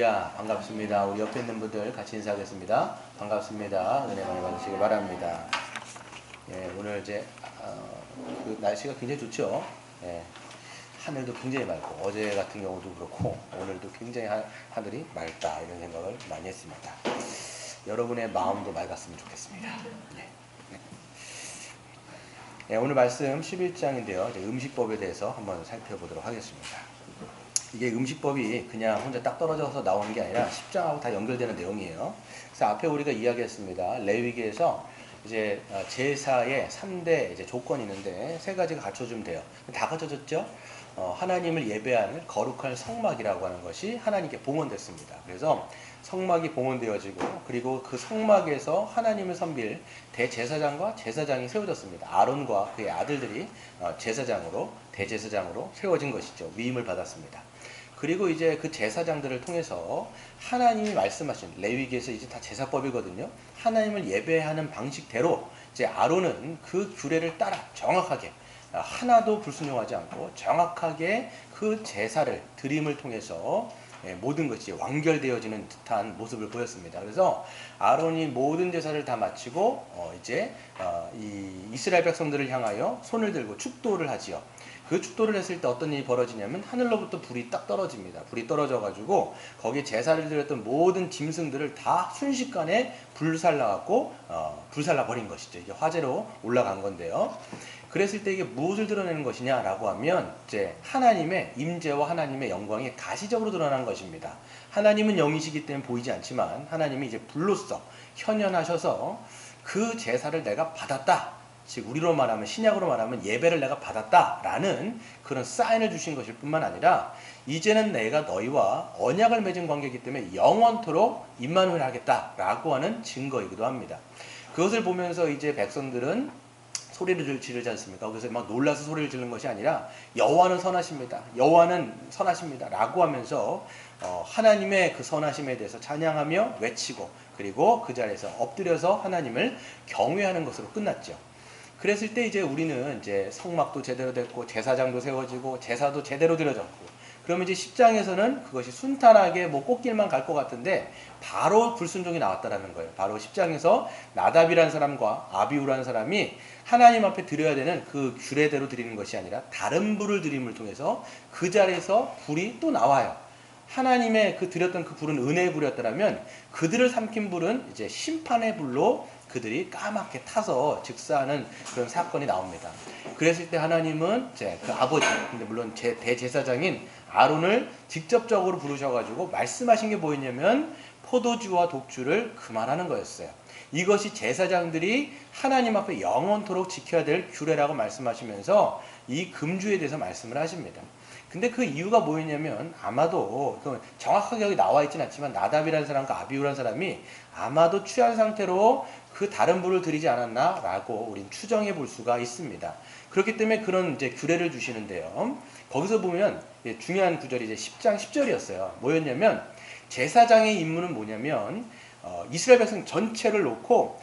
야, 반갑습니다. 우리 옆에 있는 분들 같이 인사하겠습니다. 반갑습니다. 은혜 많이 받으시길 바랍니다. 예, 오늘 이제 그 날씨가 굉장히 좋죠. 예, 하늘도 굉장히 맑고 어제 같은 경우도 그렇고 오늘도 굉장히 하늘이 맑다 이런 생각을 많이 했습니다. 여러분의 마음도 맑았으면 좋겠습니다. 예. 예, 오늘 말씀 11장인데요. 음식법에 대해서 한번 살펴보도록 하겠습니다. 이게 음식법이 그냥 혼자 딱 떨어져서 나오는 게 아니라 10장하고 다 연결되는 내용이에요. 그래서 앞에 우리가 이야기했습니다. 레위기에서 이제 제사의 3대 이제 조건이 있는데 세 가지가 갖춰주면 돼요. 다 갖춰졌죠? 하나님을 예배하는 거룩한 성막이라고 하는 것이 하나님께 봉헌됐습니다. 그래서 성막이 봉헌되어지고 그리고 그 성막에서 하나님을 섬길 대제사장과 제사장이 세워졌습니다. 아론과 그의 아들들이 제사장으로 대제사장으로 세워진 것이죠. 위임을 받았습니다. 그리고 이제 그 제사장들을 통해서 하나님이 말씀하신 레위기에서 이제 다 제사법이거든요. 하나님을 예배하는 방식대로 이제 아론은 그 규례를 따라 정확하게 하나도 불순종하지 않고 정확하게 그 제사를 드림을 통해서 모든 것이 완결되어지는 듯한 모습을 보였습니다. 그래서 아론이 모든 제사를 다 마치고 이제 이 이스라엘 백성들을 향하여 손을 들고 축도를 하지요. 그 축도를 했을 때 어떤 일이 벌어지냐면 하늘로부터 불이 딱 떨어집니다. 불이 떨어져가지고 거기에 제사를 드렸던 모든 짐승들을 다 순식간에 불살라갖고 불살라 버린 것이죠. 이게 화재로 올라간 건데요. 그랬을 때 이게 무엇을 드러내는 것이냐라고 하면 이제 하나님의 임재와 하나님의 영광이 가시적으로 드러난 것입니다. 하나님은 영이시기 때문에 보이지 않지만 하나님이 이제 불로써 현현하셔서 그 제사를 내가 받았다. 즉 우리로 말하면 신약으로 말하면 예배를 내가 받았다라는 그런 사인을 주신 것일 뿐만 아니라 이제는 내가 너희와 언약을 맺은 관계이기 때문에 영원토록 임마누엘 하겠다라고 하는 증거이기도 합니다. 그것을 보면서 이제 백성들은 소리를 지르지 않습니까? 그래서 막 놀라서 소리를 지르는 것이 아니라 여호와는 선하십니다. 여호와는 선하십니다. 라고 하면서 하나님의 그 선하심에 대해서 찬양하며 외치고 그리고 그 자리에서 엎드려서 하나님을 경외하는 것으로 끝났죠. 그랬을 때 이제 우리는 이제 성막도 제대로 됐고 제사장도 세워지고 제사도 제대로 드려졌고 그러면 이제 10장에서는 그것이 순탄하게 뭐 꽃길만 갈 것 같은데 바로 불순종이 나왔다라는 거예요. 바로 10장에서 나답이라는 사람과 아비후라는 사람이 하나님 앞에 드려야 되는 그 규례대로 드리는 것이 아니라 다른 불을 드림을 통해서 그 자리에서 불이 또 나와요. 하나님의 그 드렸던 그 불은 은혜의 불이었더라면 그들을 삼킨 불은 이제 심판의 불로 그들이 까맣게 타서 즉사하는 그런 사건이 나옵니다. 그랬을 때 하나님은 이제 그 아버지, 근데 물론 제 대제사장인 아론을 직접적으로 부르셔가지고 말씀하신 게 뭐였냐면 포도주와 독주를 그만하는 거였어요. 이것이 제사장들이 하나님 앞에 영원토록 지켜야 될 규례라고 말씀하시면서 이 금주에 대해서 말씀을 하십니다. 근데 그 이유가 뭐였냐면 아마도 정확하게 여기 나와 있진 않지만 나답이라는 사람과 아비후라는 사람이 아마도 취한 상태로 그 다른 불을 드리지 않았나라고 우린 추정해 볼 수가 있습니다. 그렇기 때문에 그런 이제 규례를 주시는데요. 거기서 보면 중요한 구절이 이제 10장 10절이었어요. 뭐였냐면 제사장의 임무는 뭐냐면 이스라엘 백성 전체를 놓고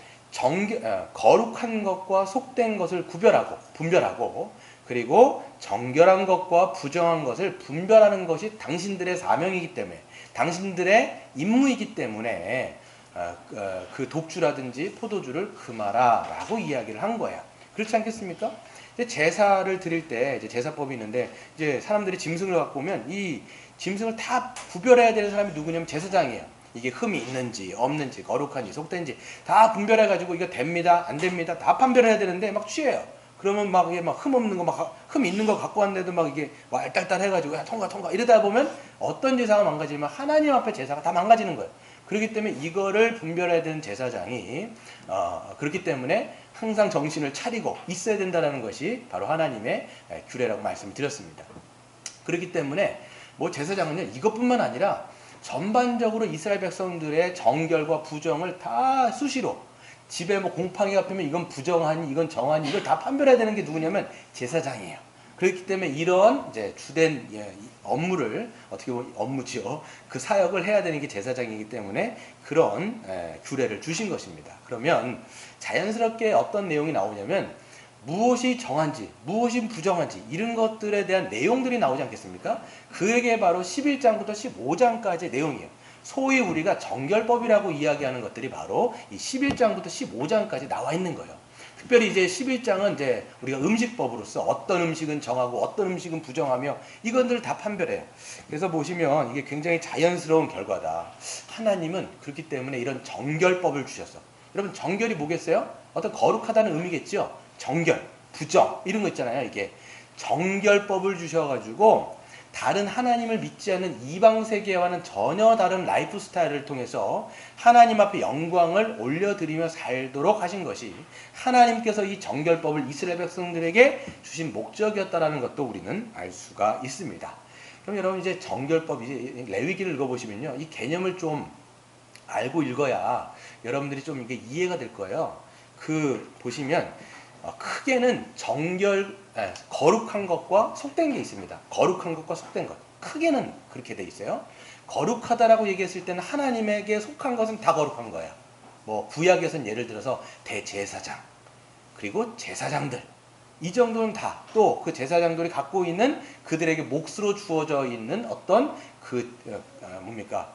거룩한 것과 속된 것을 분별하고 그리고 정결한 것과 부정한 것을 분별하는 것이 당신들의 사명이기 때문에 당신들의 임무이기 때문에 그 독주라든지 포도주를 금하라 라고 이야기를 한 거야. 그렇지 않겠습니까? 이제 제사를 드릴 때 이제 제사법이 있는데 이제 사람들이 짐승을 갖고 오면 이 짐승을 다 구별해야 되는 사람이 누구냐면 제사장이에요. 이게 흠이 있는지 없는지 거룩한지 속된지 다 분별해가지고 이거 됩니다 안 됩니다 다 판별해야 되는데 막 취해요. 그러면 막 이게 막 흠 없는 거 막 흠 있는 거 갖고 왔는데도 막 이게 알딸딸 해가지고 야 통과 이러다 보면 어떤 제사가 망가지면 하나님 앞에 제사가 다 망가지는 거예요. 그렇기 때문에 이거를 분별해야 되는 제사장이 그렇기 때문에 항상 정신을 차리고 있어야 된다는 것이 바로 하나님의 규례라고 말씀을 드렸습니다. 그렇기 때문에 뭐 제사장은요 이것뿐만 아니라 전반적으로 이스라엘 백성들의 정결과 부정을 다 수시로 집에 뭐 공팡이가 피면 이건 부정하니 이건 정하니 이걸 다 판별해야 되는 게 누구냐면 제사장이에요. 그렇기 때문에 이런 이제 주된 업무를 어떻게 보면 업무지요. 그 사역을 해야 되는 게 제사장이기 때문에 그런 규례를 주신 것입니다. 그러면 자연스럽게 어떤 내용이 나오냐면 무엇이 정한지 무엇이 부정한지 이런 것들에 대한 내용들이 나오지 않겠습니까? 그게 바로 11장부터 15장까지의 내용이에요. 소위 우리가 정결법이라고 이야기하는 것들이 바로 이 11장부터 15장까지 나와 있는 거예요. 특별히 이제 11장은 이제 우리가 음식법으로서 어떤 음식은 정하고 어떤 음식은 부정하며 이것들을 다 판별해요. 그래서 보시면 이게 굉장히 자연스러운 결과다. 하나님은 그렇기 때문에 이런 정결법을 주셨어. 여러분 정결이 뭐겠어요? 어떤 거룩하다는 의미겠죠? 정결, 부정 이런 거 있잖아요. 이게 정결법을 주셔가지고 다른 하나님을 믿지 않는 이방 세계와는 전혀 다른 라이프 스타일을 통해서 하나님 앞에 영광을 올려드리며 살도록 하신 것이 하나님께서 이 정결법을 이스라엘 백성들에게 주신 목적이었다라는 것도 우리는 알 수가 있습니다. 그럼 여러분 이제 정결법이 레위기를 읽어보시면요, 이 개념을 좀 알고 읽어야 여러분들이 좀 이게 이해가 될 거예요. 그 보시면 크게는 거룩한 것과 속된 게 있습니다. 거룩한 것과 속된 것. 크게는 그렇게 돼 있어요. 거룩하다라고 얘기했을 때는 하나님에게 속한 것은 다 거룩한 거예요. 뭐 구약에서는 예를 들어서 대제사장, 그리고 제사장들. 이 정도는 다 또 그 제사장들이 갖고 있는 그들에게 몫으로 주어져 있는 어떤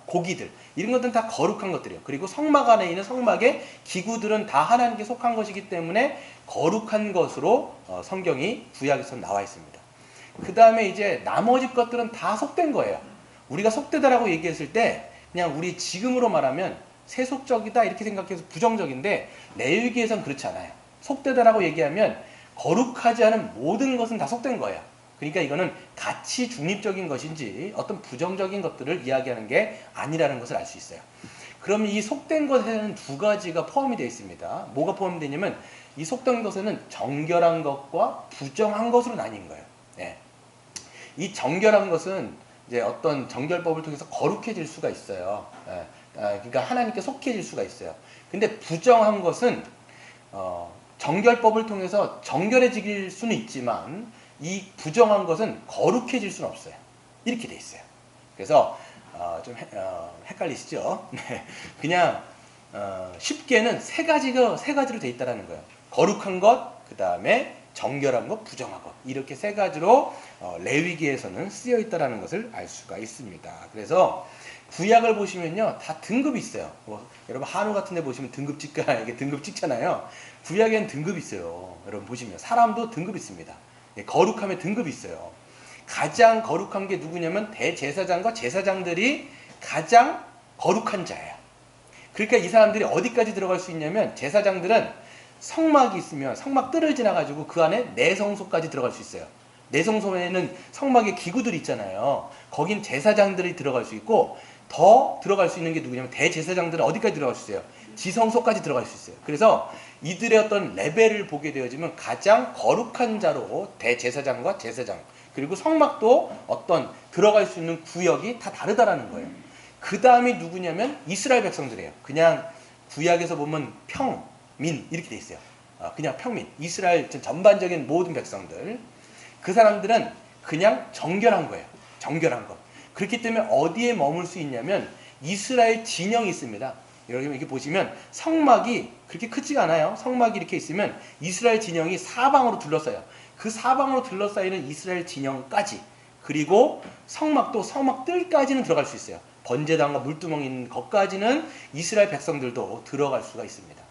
고기들, 이런 것들은 다 거룩한 것들이에요. 그리고 성막 안에 있는 성막의 기구들은 다 하나님께 속한 것이기 때문에 거룩한 것으로 성경이 구약에서 나와 있습니다. 그 다음에 이제 나머지 것들은 다 속된 거예요. 우리가 속되다라고 얘기했을 때 그냥 우리 지금으로 말하면 세속적이다 이렇게 생각해서 부정적인데 레위기에서는 그렇지 않아요. 속되다라고 얘기하면 거룩하지 않은 모든 것은 다 속된 거예요. 그러니까 이거는 가치 중립적인 것인지 어떤 부정적인 것들을 이야기하는 게 아니라는 것을 알 수 있어요. 그럼 이 속된 것에는 두 가지가 포함이 되어 있습니다. 뭐가 포함되냐면 이 속된 것에는 정결한 것과 부정한 것으로 나뉜 거예요. 네. 이 정결한 것은 이제 어떤 정결법을 통해서 거룩해질 수가 있어요. 네. 그러니까 하나님께 속해질 수가 있어요. 근데 부정한 것은 정결법을 통해서 정결해질 수는 있지만 이 부정한 것은 거룩해질 수는 없어요. 이렇게 돼 있어요. 그래서 좀 헷갈리시죠? 네. 그냥 쉽게는 세 가지로 돼 있다라는 거예요. 거룩한 것, 그 다음에 정결한 것, 부정한 것, 이렇게 세 가지로 레위기에서는 쓰여 있다라는 것을 알 수가 있습니다. 그래서 구약을 보시면요, 다 등급이 있어요. 여러분 한우 같은 데 보시면 등급 찍가 이게 등급 찍잖아요. 구약에는 등급이 있어요. 여러분 보시면 사람도 등급이 있습니다. 거룩함에 등급이 있어요. 가장 거룩한 게 누구냐면 대제사장과 제사장들이 가장 거룩한 자예요. 그러니까 이 사람들이 어디까지 들어갈 수 있냐면 제사장들은 성막이 있으면 성막 뜰을 지나가지고 그 안에 내성소까지 들어갈 수 있어요. 내성소에는 성막의 기구들이 있잖아요. 거긴 제사장들이 들어갈 수 있고 더 들어갈 수 있는 게 누구냐면 대제사장들은 어디까지 들어갈 수 있어요? 지성소까지 들어갈 수 있어요. 그래서 이들의 어떤 레벨을 보게 되어지면 가장 거룩한 자로 대제사장과 제사장, 그리고 성막도 어떤 들어갈 수 있는 구역이 다 다르다라는 거예요. 그 다음이 누구냐면 이스라엘 백성들이에요. 그냥 구약에서 보면 평민 이렇게 돼 있어요. 그냥 평민, 이스라엘 전반적인 모든 백성들. 그 사람들은 그냥 정결한 거예요. 정결한 것. 그렇기 때문에 어디에 머물 수 있냐면 이스라엘 진영이 있습니다. 여러분 이렇게 보시면 성막이 그렇게 크지가 않아요. 성막이 이렇게 있으면 이스라엘 진영이 사방으로 둘러싸요. 그 사방으로 둘러싸이는 이스라엘 진영까지, 그리고 성막도 성막 뜰까지는 들어갈 수 있어요. 번제단과 물두멍이 있는 것까지는 이스라엘 백성들도 들어갈 수가 있습니다.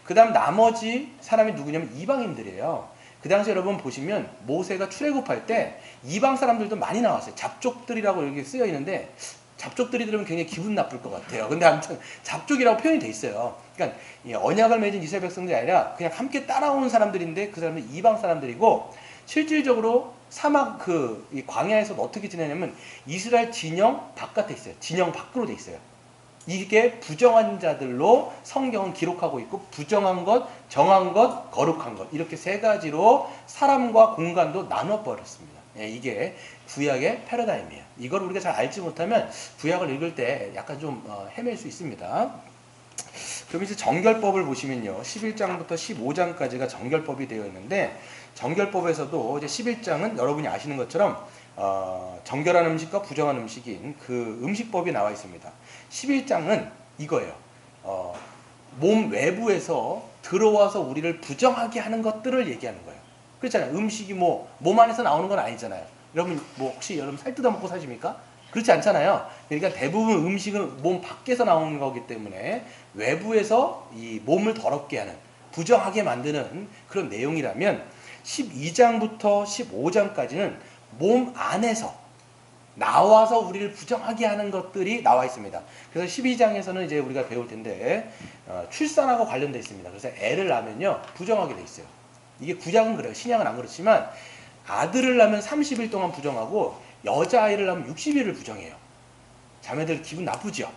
그 다음 나머지 사람이 누구냐면 이방인들이에요. 그 당시 여러분 보시면 모세가 출애굽할 때 이방 사람들도 많이 나왔어요. 잡족들이라고 여기 쓰여 있는데 잡족들이 들으면 굉장히 기분 나쁠 것 같아요. 근데 아무튼 잡족이라고 표현이 돼 있어요. 그러니까 언약을 맺은 이스라엘 백성들이 아니라 그냥 함께 따라온 사람들인데 그 사람들이 이방 사람들이고, 실질적으로 사막 이 광야에서 어떻게 지내냐면 이스라엘 진영 바깥에 있어요. 진영 밖으로 돼 있어요. 이게 부정한 자들로 성경은 기록하고 있고, 부정한 것, 정한 것, 거룩한 것, 이렇게 세 가지로 사람과 공간도 나눠버렸습니다. 이게 구약의 패러다임이에요. 이걸 우리가 잘 알지 못하면 구약을 읽을 때 약간 좀 헤맬 수 있습니다. 그럼 이제 정결법을 보시면요, 11장부터 15장까지가 정결법이 되어 있는데, 정결법에서도 이제 11장은 여러분이 아시는 것처럼 정결한 음식과 부정한 음식인 그 음식법이 나와 있습니다. 11장은 이거예요. 몸 외부에서 들어와서 우리를 부정하게 하는 것들을 얘기하는 거예요. 그렇잖아요. 음식이 몸 안에서 나오는 건 아니잖아요. 여러분 혹시 여러분 살 뜯어 먹고 사십니까? 그렇지 않잖아요. 그러니까 대부분 음식은 몸 밖에서 나오는 거기 때문에 외부에서 이 몸을 더럽게 하는, 부정하게 만드는 그런 내용이라면 12장부터 15장까지는 몸 안에서 나와서 우리를 부정하게 하는 것들이 나와 있습니다. 그래서 12장에서는 이제 우리가 배울 텐데 출산하고 관련되어 있습니다. 그래서 애를 낳으면요 부정하게 돼 있어요. 이게 구약은 그래요. 신약은 안 그렇지만 아들을 낳으면 30일 동안 부정하고 여자아이를 낳으면 60일을 부정해요. 자매들 기분 나쁘죠?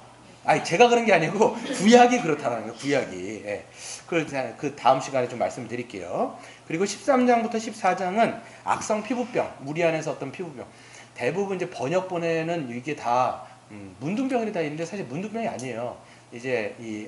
아니 제가 그런 게 아니고 구약이 그렇다는 거예요. 구약이. 예. 그 다음 시간에 좀 말씀을 드릴게요. 그리고 13장부터 14장은 악성 피부병, 무리 안에서 어떤 피부병. 대부분 이제 번역본에는 이게 다 문둥병이 다 있는데 사실 문둥병이 아니에요. 이제 이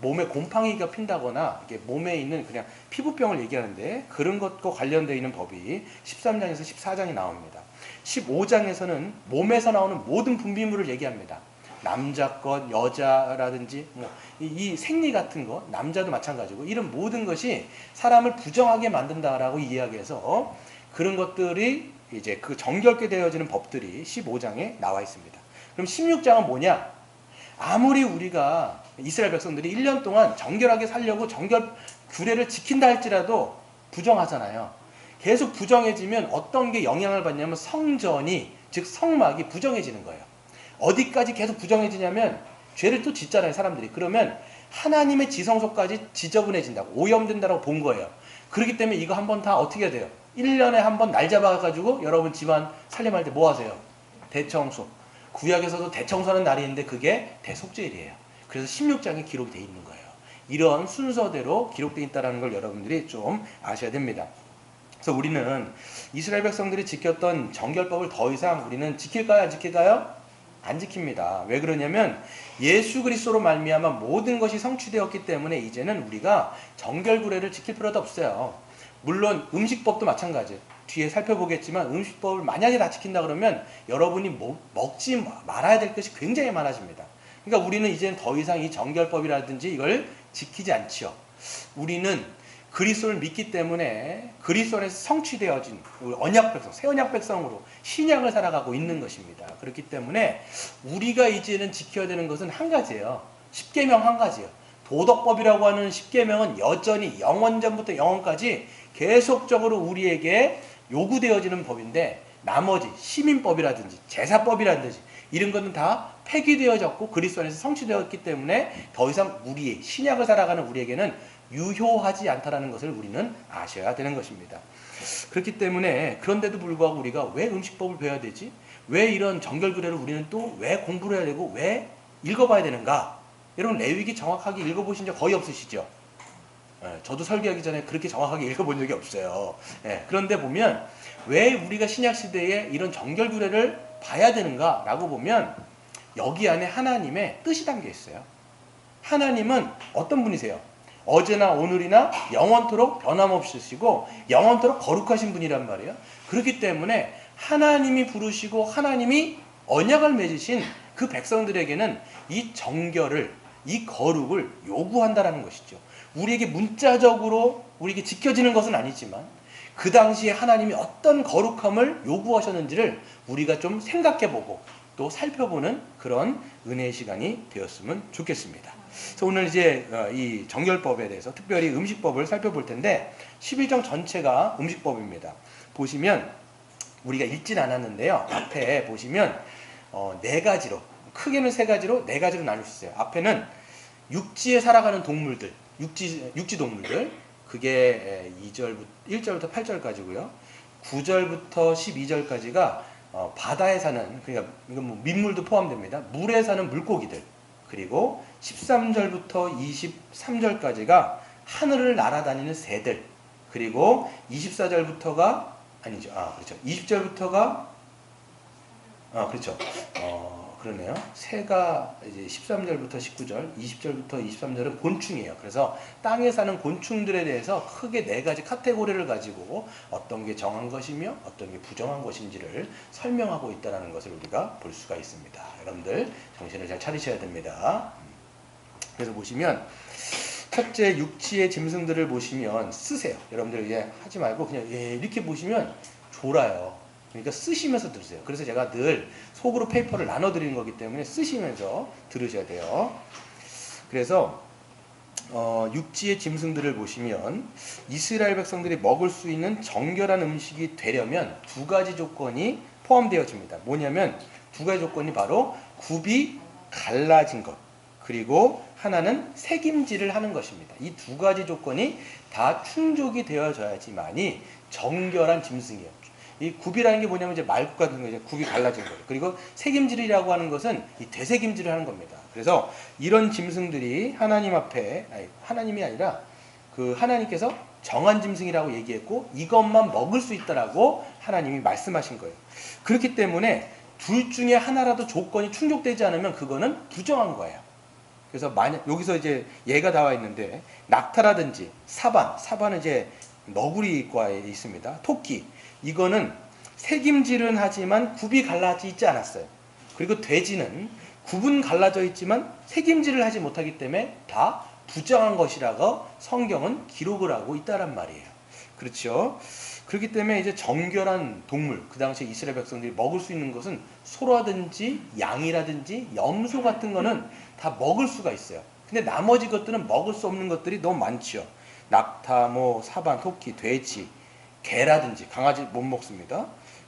몸에 곰팡이가 핀다거나 이게 몸에 있는 그냥 피부병을 얘기하는데 그런 것과 관련되어 있는 법이 13장에서 14장이 나옵니다. 15장에서는 몸에서 나오는 모든 분비물을 얘기합니다. 남자 것, 여자라든지 이 생리 같은 거, 남자도 마찬가지고 이런 모든 것이 사람을 부정하게 만든다라고 이야기해서 그런 것들이 이제 그 정결케 되어지는 법들이 15장에 나와 있습니다. 그럼 16장은 뭐냐? 아무리 우리가 이스라엘 백성들이 1년 동안 정결하게 살려고 정결 규례를 지킨다 할지라도 부정하잖아요. 계속 부정해지면 어떤 게 영향을 받냐면 성전이, 즉 성막이 부정해지는 거예요. 어디까지 계속 부정해지냐면 죄를 또 짓잖아요, 사람들이. 그러면 하나님의 지성소까지 지저분해진다고, 오염된다고 본 거예요. 그렇기 때문에 이거 한번 다 어떻게 해야 돼요? 1년에 한 번 날 잡아가지고 여러분 집안 살림할 때 뭐 하세요? 대청소. 구약에서도 대청소하는 날이 있는데 그게 대속죄일이에요. 그래서 16장에 기록이 되어 있는 거예요. 이런 순서대로 기록되어 있다는 걸 여러분들이 좀 아셔야 됩니다. 그래서 우리는 이스라엘 백성들이 지켰던 정결법을 더 이상 우리는 지킬까요? 안 지킬까요? 안 지킵니다. 왜 그러냐면 예수 그리스도로 말미암아 모든 것이 성취되었기 때문에 이제는 우리가 정결구례를 지킬 필요도 없어요. 물론 음식법도 마찬가지예요. 뒤에 살펴보겠지만 음식법을 만약에 다 지킨다 그러면 여러분이 먹지 말아야 될 것이 굉장히 많아집니다. 그러니까 우리는 이제는 더 이상 이 정결법이라든지 이걸 지키지 않지요. 우리는 그리스도를 믿기 때문에 그리스도 안에서 성취되어진 언약 백성, 새 언약 백성으로 신약을 살아가고 있는 것입니다. 그렇기 때문에 우리가 이제는 지켜야 되는 것은 한 가지예요. 십계명 한 가지예요. 도덕법이라고 하는 십계명은 여전히 영원전부터 영원까지 계속적으로 우리에게 요구되어지는 법인데 나머지 시민법이라든지 제사법이라든지 이런 것은 다 폐기되어졌고 그리스도 안에서 성취되었기 때문에 더 이상 우리의 신약을 살아가는 우리에게는 유효하지 않다라는 것을 우리는 아셔야 되는 것입니다. 그렇기 때문에 그런데도 불구하고 우리가 왜 음식법을 배워야 되지? 왜 이런 정결규례를 우리는 또 왜 공부를 해야 되고 왜 읽어봐야 되는가? 여러분 레위기 정확하게 읽어보신 적 거의 없으시죠? 저도 설교하기 전에 그렇게 정확하게 읽어본 적이 없어요. 그런데 보면 왜 우리가 신약시대에 이런 정결규례를 봐야 되는가 라고 보면 여기 안에 하나님의 뜻이 담겨 있어요. 하나님은 어떤 분이세요? 어제나 오늘이나 영원토록 변함없으시고 영원토록 거룩하신 분이란 말이에요. 그렇기 때문에 하나님이 부르시고 하나님이 언약을 맺으신 그 백성들에게는 이 정결을, 이 거룩을 요구한다라는 것이죠. 우리에게 문자적으로 우리에게 지켜지는 것은 아니지만 그 당시에 하나님이 어떤 거룩함을 요구하셨는지를 우리가 좀 생각해보고 또 살펴보는 그런 은혜의 시간이 되었으면 좋겠습니다. 그래서 오늘 이제 이 정결법에 대해서 특별히 음식법을 살펴볼 텐데 11장 전체가 음식법입니다. 보시면 우리가 읽진 않았는데요. 앞에 보시면 네 가지로, 크게는 세 가지로 네 가지로 나눌 수 있어요. 앞에는 육지에 살아가는 동물들, 육지 동물들, 그게 1절부터 8절까지고요. 9절부터 12절까지가 바다에 사는, 그러니까 이건 뭐 민물도 포함됩니다. 물에 사는 물고기들. 그리고 13절부터 23절까지가 하늘을 날아다니는 새들. 그리고 24절부터가 아니죠. 그렇죠. 20절부터가 그렇죠. 그러네요. 새가 이제 13절부터 19절, 20절부터 23절은 곤충이에요. 그래서 땅에 사는 곤충들에 대해서 크게 네 가지 카테고리를 가지고 어떤 게 정한 것이며 어떤 게 부정한 것인지를 설명하고 있다는 것을 우리가 볼 수가 있습니다. 여러분들 정신을 잘 차리셔야 됩니다. 그래서 보시면 첫째 육지의 짐승들을 보시면 쓰세요. 여러분들 이제 하지 말고 그냥 이렇게 보시면 졸아요. 그러니까 쓰시면서 들으세요. 그래서 제가 늘 속으로 페이퍼를 나눠드리는 거기 때문에 쓰시면서 들으셔야 돼요. 그래서 육지의 짐승들을 보시면 이스라엘 백성들이 먹을 수 있는 정결한 음식이 되려면 두 가지 조건이 포함되어집니다. 뭐냐면 두 가지 조건이 바로 굽이 갈라진 것, 그리고 하나는 색임질을 하는 것입니다. 이 두 가지 조건이 다 충족이 되어져야지만이 정결한 짐승이에요. 이 굽이라는 게 뭐냐면 이제 말굽 같은 거, 이제 굽이 갈라진 거예요. 그리고 색임질이라고 하는 것은 이 되색임질을 하는 겁니다. 그래서 이런 짐승들이 하나님 앞에, 하나님이 아니라 그 하나님께서 정한 짐승이라고 얘기했고 이것만 먹을 수 있다라고 하나님이 말씀하신 거예요. 그렇기 때문에 둘 중에 하나라도 조건이 충족되지 않으면 그거는 부정한 거예요. 그래서 만약 여기서 이제 예가 나와 있는데 낙타라든지 사반은 이제 너구리과에 있습니다. 토끼, 이거는 색임질은 하지만 굽이 갈라져 있지 않았어요. 그리고 돼지는 굽은 갈라져 있지만 색임질을 하지 못하기 때문에 다 부정한 것이라고 성경은 기록을 하고 있다란 말이에요. 그렇죠? 그렇기 때문에 이제 정결한 동물, 그 당시에 이스라엘 백성들이 먹을 수 있는 것은 소라든지 양이라든지 염소 같은 거는 다 먹을 수가 있어요. 근데 나머지 것들은 먹을 수 없는 것들이 너무 많죠. 낙타, 사반, 토끼, 돼지, 개라든지 강아지 못 먹습니다.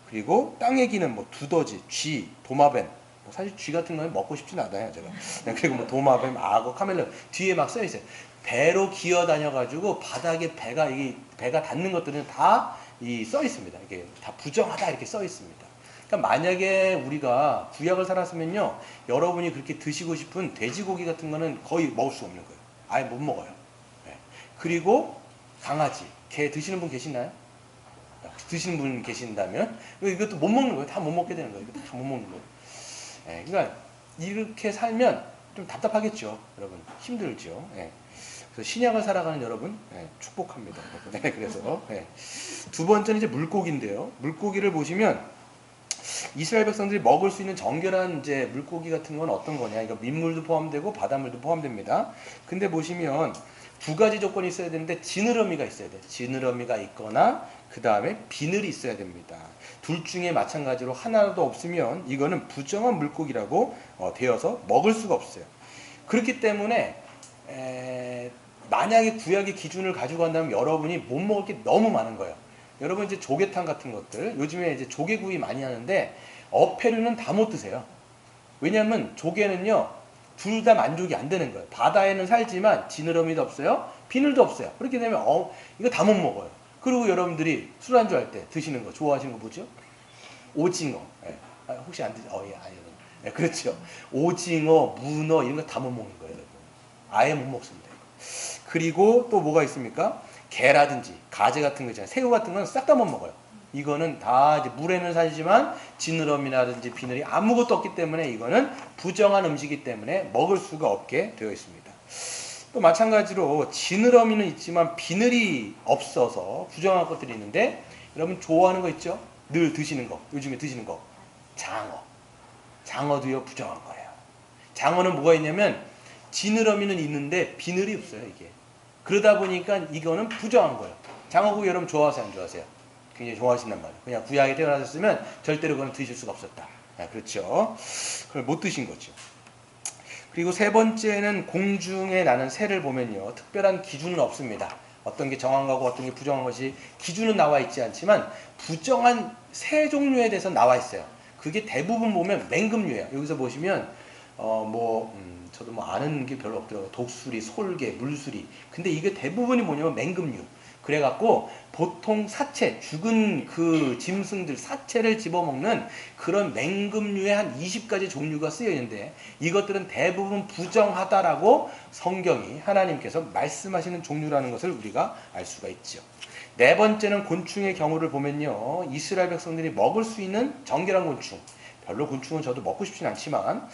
그리고 땅에 기는 두더지, 쥐, 도마뱀. 사실 쥐 같은 거는 먹고 싶진 않아요, 제가. 그리고 도마뱀, 악어, 카멜레온 뒤에 막 써 있어요. 배로 기어 다녀가지고 바닥에 배가 닿는 것들은 다 써 있습니다. 이게 다 부정하다 이렇게 써 있습니다. 그러니까 만약에 우리가 구약을 살았으면요, 여러분이 그렇게 드시고 싶은 돼지고기 같은 거는 거의 먹을 수 없는 거예요. 아예 못 먹어요. 네. 그리고 강아지, 개 드시는 분 계시나요? 드시는 분 계신다면 이것도 못 먹는 거예요. 다 못 먹게 되는 거예요. 다 못 먹는 거예요. 네. 그러니까 이렇게 살면 좀 답답하겠죠, 여러분. 힘들죠. 네. 그래서 신약을 살아가는 여러분, 축복합니다. 네, 그래서 두 번째는 이제 물고기인데요. 물고기를 보시면 이스라엘 백성들이 먹을 수 있는 정결한 이제 물고기 같은 건 어떤 거냐? 이거 민물도 포함되고 바닷물도 포함됩니다. 근데 보시면 두 가지 조건이 있어야 되는데 지느러미가 있어야 돼요. 지느러미가 있거나 그 다음에 비늘이 있어야 됩니다. 둘 중에 마찬가지로 하나도 없으면 이거는 부정한 물고기라고 되어서 먹을 수가 없어요. 그렇기 때문에 만약에 구약의 기준을 가지고 간다면 여러분이 못 먹을 게 너무 많은 거예요. 여러분 이제 조개탕 같은 것들, 요즘에 이제 조개구이 많이 하는데 어패류는 다 못 드세요. 왜냐하면 조개는요, 둘 다 만족이 안 되는 거예요. 바다에는 살지만 지느러미도 없어요, 비늘도 없어요. 그렇게 되면 이거 다 못 먹어요. 그리고 여러분들이 술안주 할 때 드시는 거 좋아하시는 거 뭐죠? 오징어. 혹시 안 드세요? 아니요. 그렇죠. 오징어, 문어 이런 거 다 못 먹는 거예요, 여러분. 아예 못 먹습니다. 그리고 또 뭐가 있습니까? 게라든지 가재 같은 거 있잖아요. 새우 같은 건 싹 다 못 먹어요. 이거는 다 이제 물에는 살지만 지느러미라든지 비늘이 아무것도 없기 때문에 이거는 부정한 음식이기 때문에 먹을 수가 없게 되어 있습니다. 또 마찬가지로 지느러미는 있지만 비늘이 없어서 부정한 것들이 있는데, 여러분 좋아하는 거 있죠? 늘 드시는 거, 요즘에 드시는 거, 장어도요 부정한 거예요. 장어는 뭐가 있냐면 지느러미는 있는데 비늘이 없어요, 이게. 그러다 보니까 이거는 부정한 거예요. 장어구이 여러분 좋아하세요, 안 좋아하세요? 굉장히 좋아하신단 말이에요. 그냥 구약에 태어나셨으면 절대로 그건 드실 수가 없었다. 그렇죠. 그걸 못 드신 거죠. 그리고 세 번째는 공중에 나는 새를 보면요, 특별한 기준은 없습니다. 어떤 게 정한 거고 어떤 게 부정한 것이 기준은 나와 있지 않지만 부정한 새 종류에 대해서 나와 있어요. 그게 대부분 보면 맹금류예요. 여기서 보시면 저도 아는 게 별로 없더라고요. 독수리, 솔개, 물수리. 근데 이게 대부분이 뭐냐면 맹금류. 그래갖고 보통 사체, 죽은 그 짐승들 사체를 집어먹는 그런 맹금류의 한 20가지 종류가 쓰여 있는데, 이것들은 대부분 부정하다라고 성경이 하나님께서 말씀하시는 종류라는 것을 우리가 알 수가 있죠. 네 번째는 곤충의 경우를 보면요, 이스라엘 백성들이 먹을 수 있는 정결한 곤충. 별로 곤충은 저도 먹고 싶진 않지만,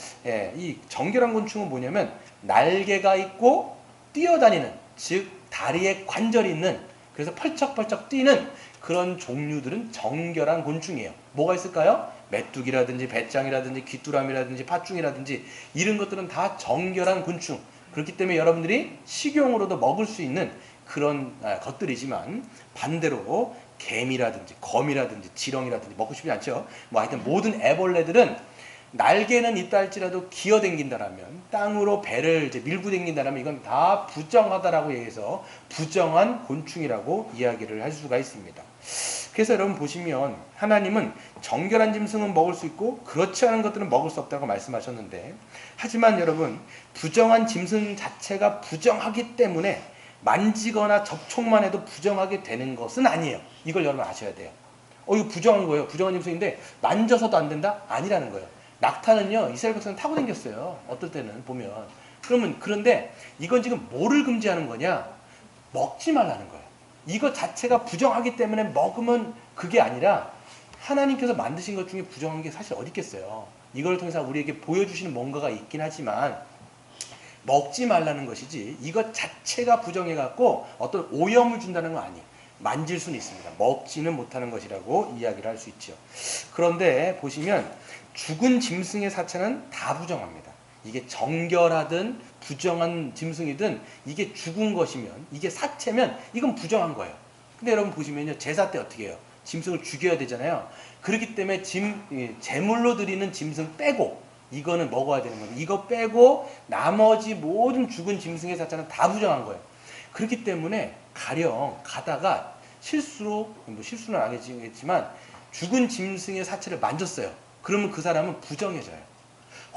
이 정결한 곤충은 뭐냐면 날개가 있고 뛰어다니는, 즉 다리에 관절이 있는, 그래서 펄쩍펄쩍 뛰는 그런 종류들은 정결한 곤충이에요. 뭐가 있을까요? 메뚜기라든지 배짱이라든지 귀뚜라미라든지 팥중이라든지 이런 것들은 다 정결한 곤충. 그렇기 때문에 여러분들이 식용으로도 먹을 수 있는 그런 것들이지만, 반대로 개미라든지 거미라든지 지렁이라든지 먹고 싶지 않죠. 뭐 하여튼 모든 애벌레들은 날개는 있다 할지라도 기어댕긴다라면, 땅으로 배를 이제 밀고 댕긴다라면 이건 다 부정하다라고 얘기해서 부정한 곤충이라고 이야기를 할 수가 있습니다. 그래서 여러분 보시면 하나님은 정결한 짐승은 먹을 수 있고 그렇지 않은 것들은 먹을 수 없다고 말씀하셨는데, 하지만 여러분 부정한 짐승 자체가 부정하기 때문에 만지거나 접촉만 해도 부정하게 되는 것은 아니에요. 이걸 여러분 아셔야 돼요. 이거 부정한 거예요. 부정한 짐승인데 만져서도 안 된다? 아니라는 거예요. 낙타는요, 이스라엘 백성은 타고 다녔어요. 어떨 때는 보면. 그런데 이건 지금 뭐를 금지하는 거냐? 먹지 말라는 거예요. 이거 자체가 부정하기 때문에 먹으면 그게 아니라 하나님께서 만드신 것 중에 부정한 게 사실 어디 있겠어요. 이걸 통해서 우리에게 보여주시는 뭔가가 있긴 하지만 먹지 말라는 것이지 이것 자체가 부정해갖고 어떤 오염을 준다는 건 아니에요. 만질 수는 있습니다. 먹지는 못하는 것이라고 이야기를 할 수 있죠. 그런데 보시면 죽은 짐승의 사체는 다 부정합니다. 이게 정결하든 부정한 짐승이든 이게 죽은 것이면, 이게 사체면 이건 부정한 거예요. 근데 여러분 보시면요, 제사 때 어떻게 해요? 짐승을 죽여야 되잖아요. 그렇기 때문에 제물로 드리는 짐승 빼고 이거는 먹어야 되는 거예요. 이거 빼고 나머지 모든 죽은 짐승의 사체는 다 부정한 거예요. 그렇기 때문에 가령 가다가 실수로, 실수는 아니겠지만 죽은 짐승의 사체를 만졌어요. 그러면 그 사람은 부정해져요.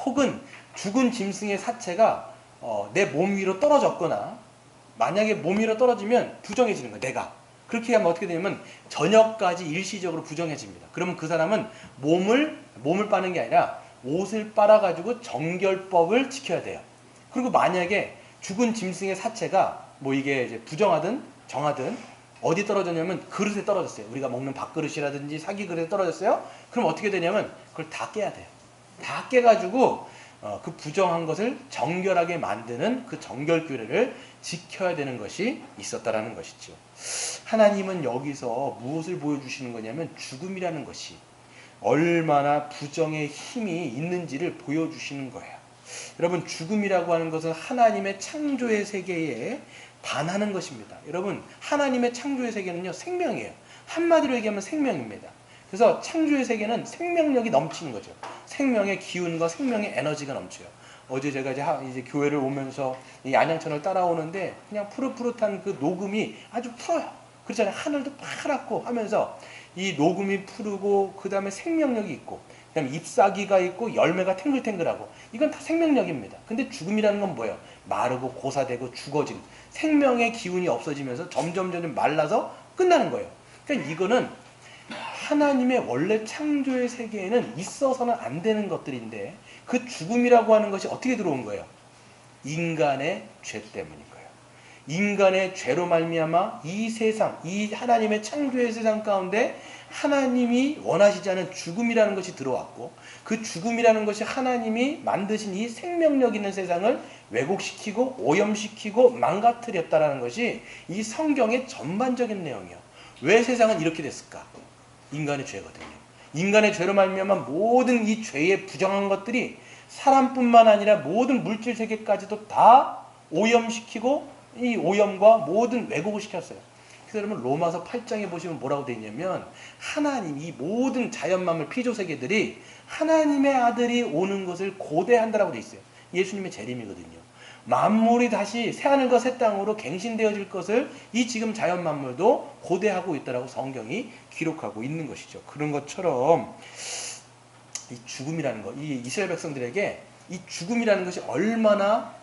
혹은 죽은 짐승의 사체가 내 몸 위로 떨어졌거나, 만약에 몸 위로 떨어지면 부정해지는 거예요. 내가. 그렇게 하면 어떻게 되냐면 저녁까지 일시적으로 부정해집니다. 그러면 그 사람은 몸을 빠는 게 아니라 옷을 빨아가지고 정결법을 지켜야 돼요. 그리고 만약에 죽은 짐승의 사체가 뭐 이게 이제 부정하든 정하든 어디 떨어졌냐면 그릇에 떨어졌어요. 우리가 먹는 밥그릇이라든지 사기 그릇에 떨어졌어요. 그럼 어떻게 되냐면 그걸 다 깨야 돼요. 다 깨가지고 그 부정한 것을 정결하게 만드는 그 정결규례를 지켜야 되는 것이 있었다라는 것이죠. 하나님은 여기서 무엇을 보여주시는 거냐면 죽음이라는 것이 얼마나 부정의 힘이 있는지를 보여주시는 거예요. 여러분, 죽음이라고 하는 것은 하나님의 창조의 세계에 반하는 것입니다. 여러분, 하나님의 창조의 세계는요, 생명이에요. 한마디로 얘기하면 생명입니다. 그래서 창조의 세계는 생명력이 넘치는 거죠. 생명의 기운과 생명의 에너지가 넘쳐요. 어제 제가 이제 교회를 오면서 이 안양천을 따라오는데 그냥 푸릇푸릇한 그 녹음이 아주 푸러요. 그렇잖아요. 하늘도 파랗고 하면서 이 녹음이 푸르고 그 다음에 생명력이 있고 그 다음에 잎사귀가 있고 열매가 탱글탱글하고 이건 다 생명력입니다. 근데 죽음이라는 건 뭐예요? 마르고 고사되고 죽어진 생명의 기운이 없어지면서 점점 말라서 끝나는 거예요. 그러니까 이거는 하나님의 원래 창조의 세계에는 있어서는 안 되는 것들인데 그 죽음이라고 하는 것이 어떻게 들어온 거예요? 인간의 죄 때문인 거예요. 인간의 죄로 말미암아 이 세상, 이 하나님의 창조의 세상 가운데 하나님이 원하시지 않은 죽음이라는 것이 들어왔고 그 죽음이라는 것이 하나님이 만드신 이 생명력 있는 세상을 왜곡시키고 오염시키고 망가뜨렸다라는 것이 이 성경의 전반적인 내용이에요. 왜 세상은 이렇게 됐을까? 인간의 죄거든요. 인간의 죄로 말미암아 모든 이 죄의 부정한 것들이 사람뿐만 아니라 모든 물질 세계까지도 다 오염시키고 이 오염과 모든 왜곡을 시켰어요. 그래서 여러분 로마서 8장에 보시면 뭐라고 되어 있냐면 하나님, 이 모든 자연만물 피조 세계들이 하나님의 아들이 오는 것을 고대한다라고 되어 있어요. 예수님의 재림이거든요. 만물이 다시 새하늘과 새 땅으로 갱신되어질 것을 이 지금 자연만물도 고대하고 있다라고 성경이 기록하고 있는 것이죠. 그런 것처럼 이 죽음이라는 것, 이 이스라엘 백성들에게 이 죽음이라는 것이 얼마나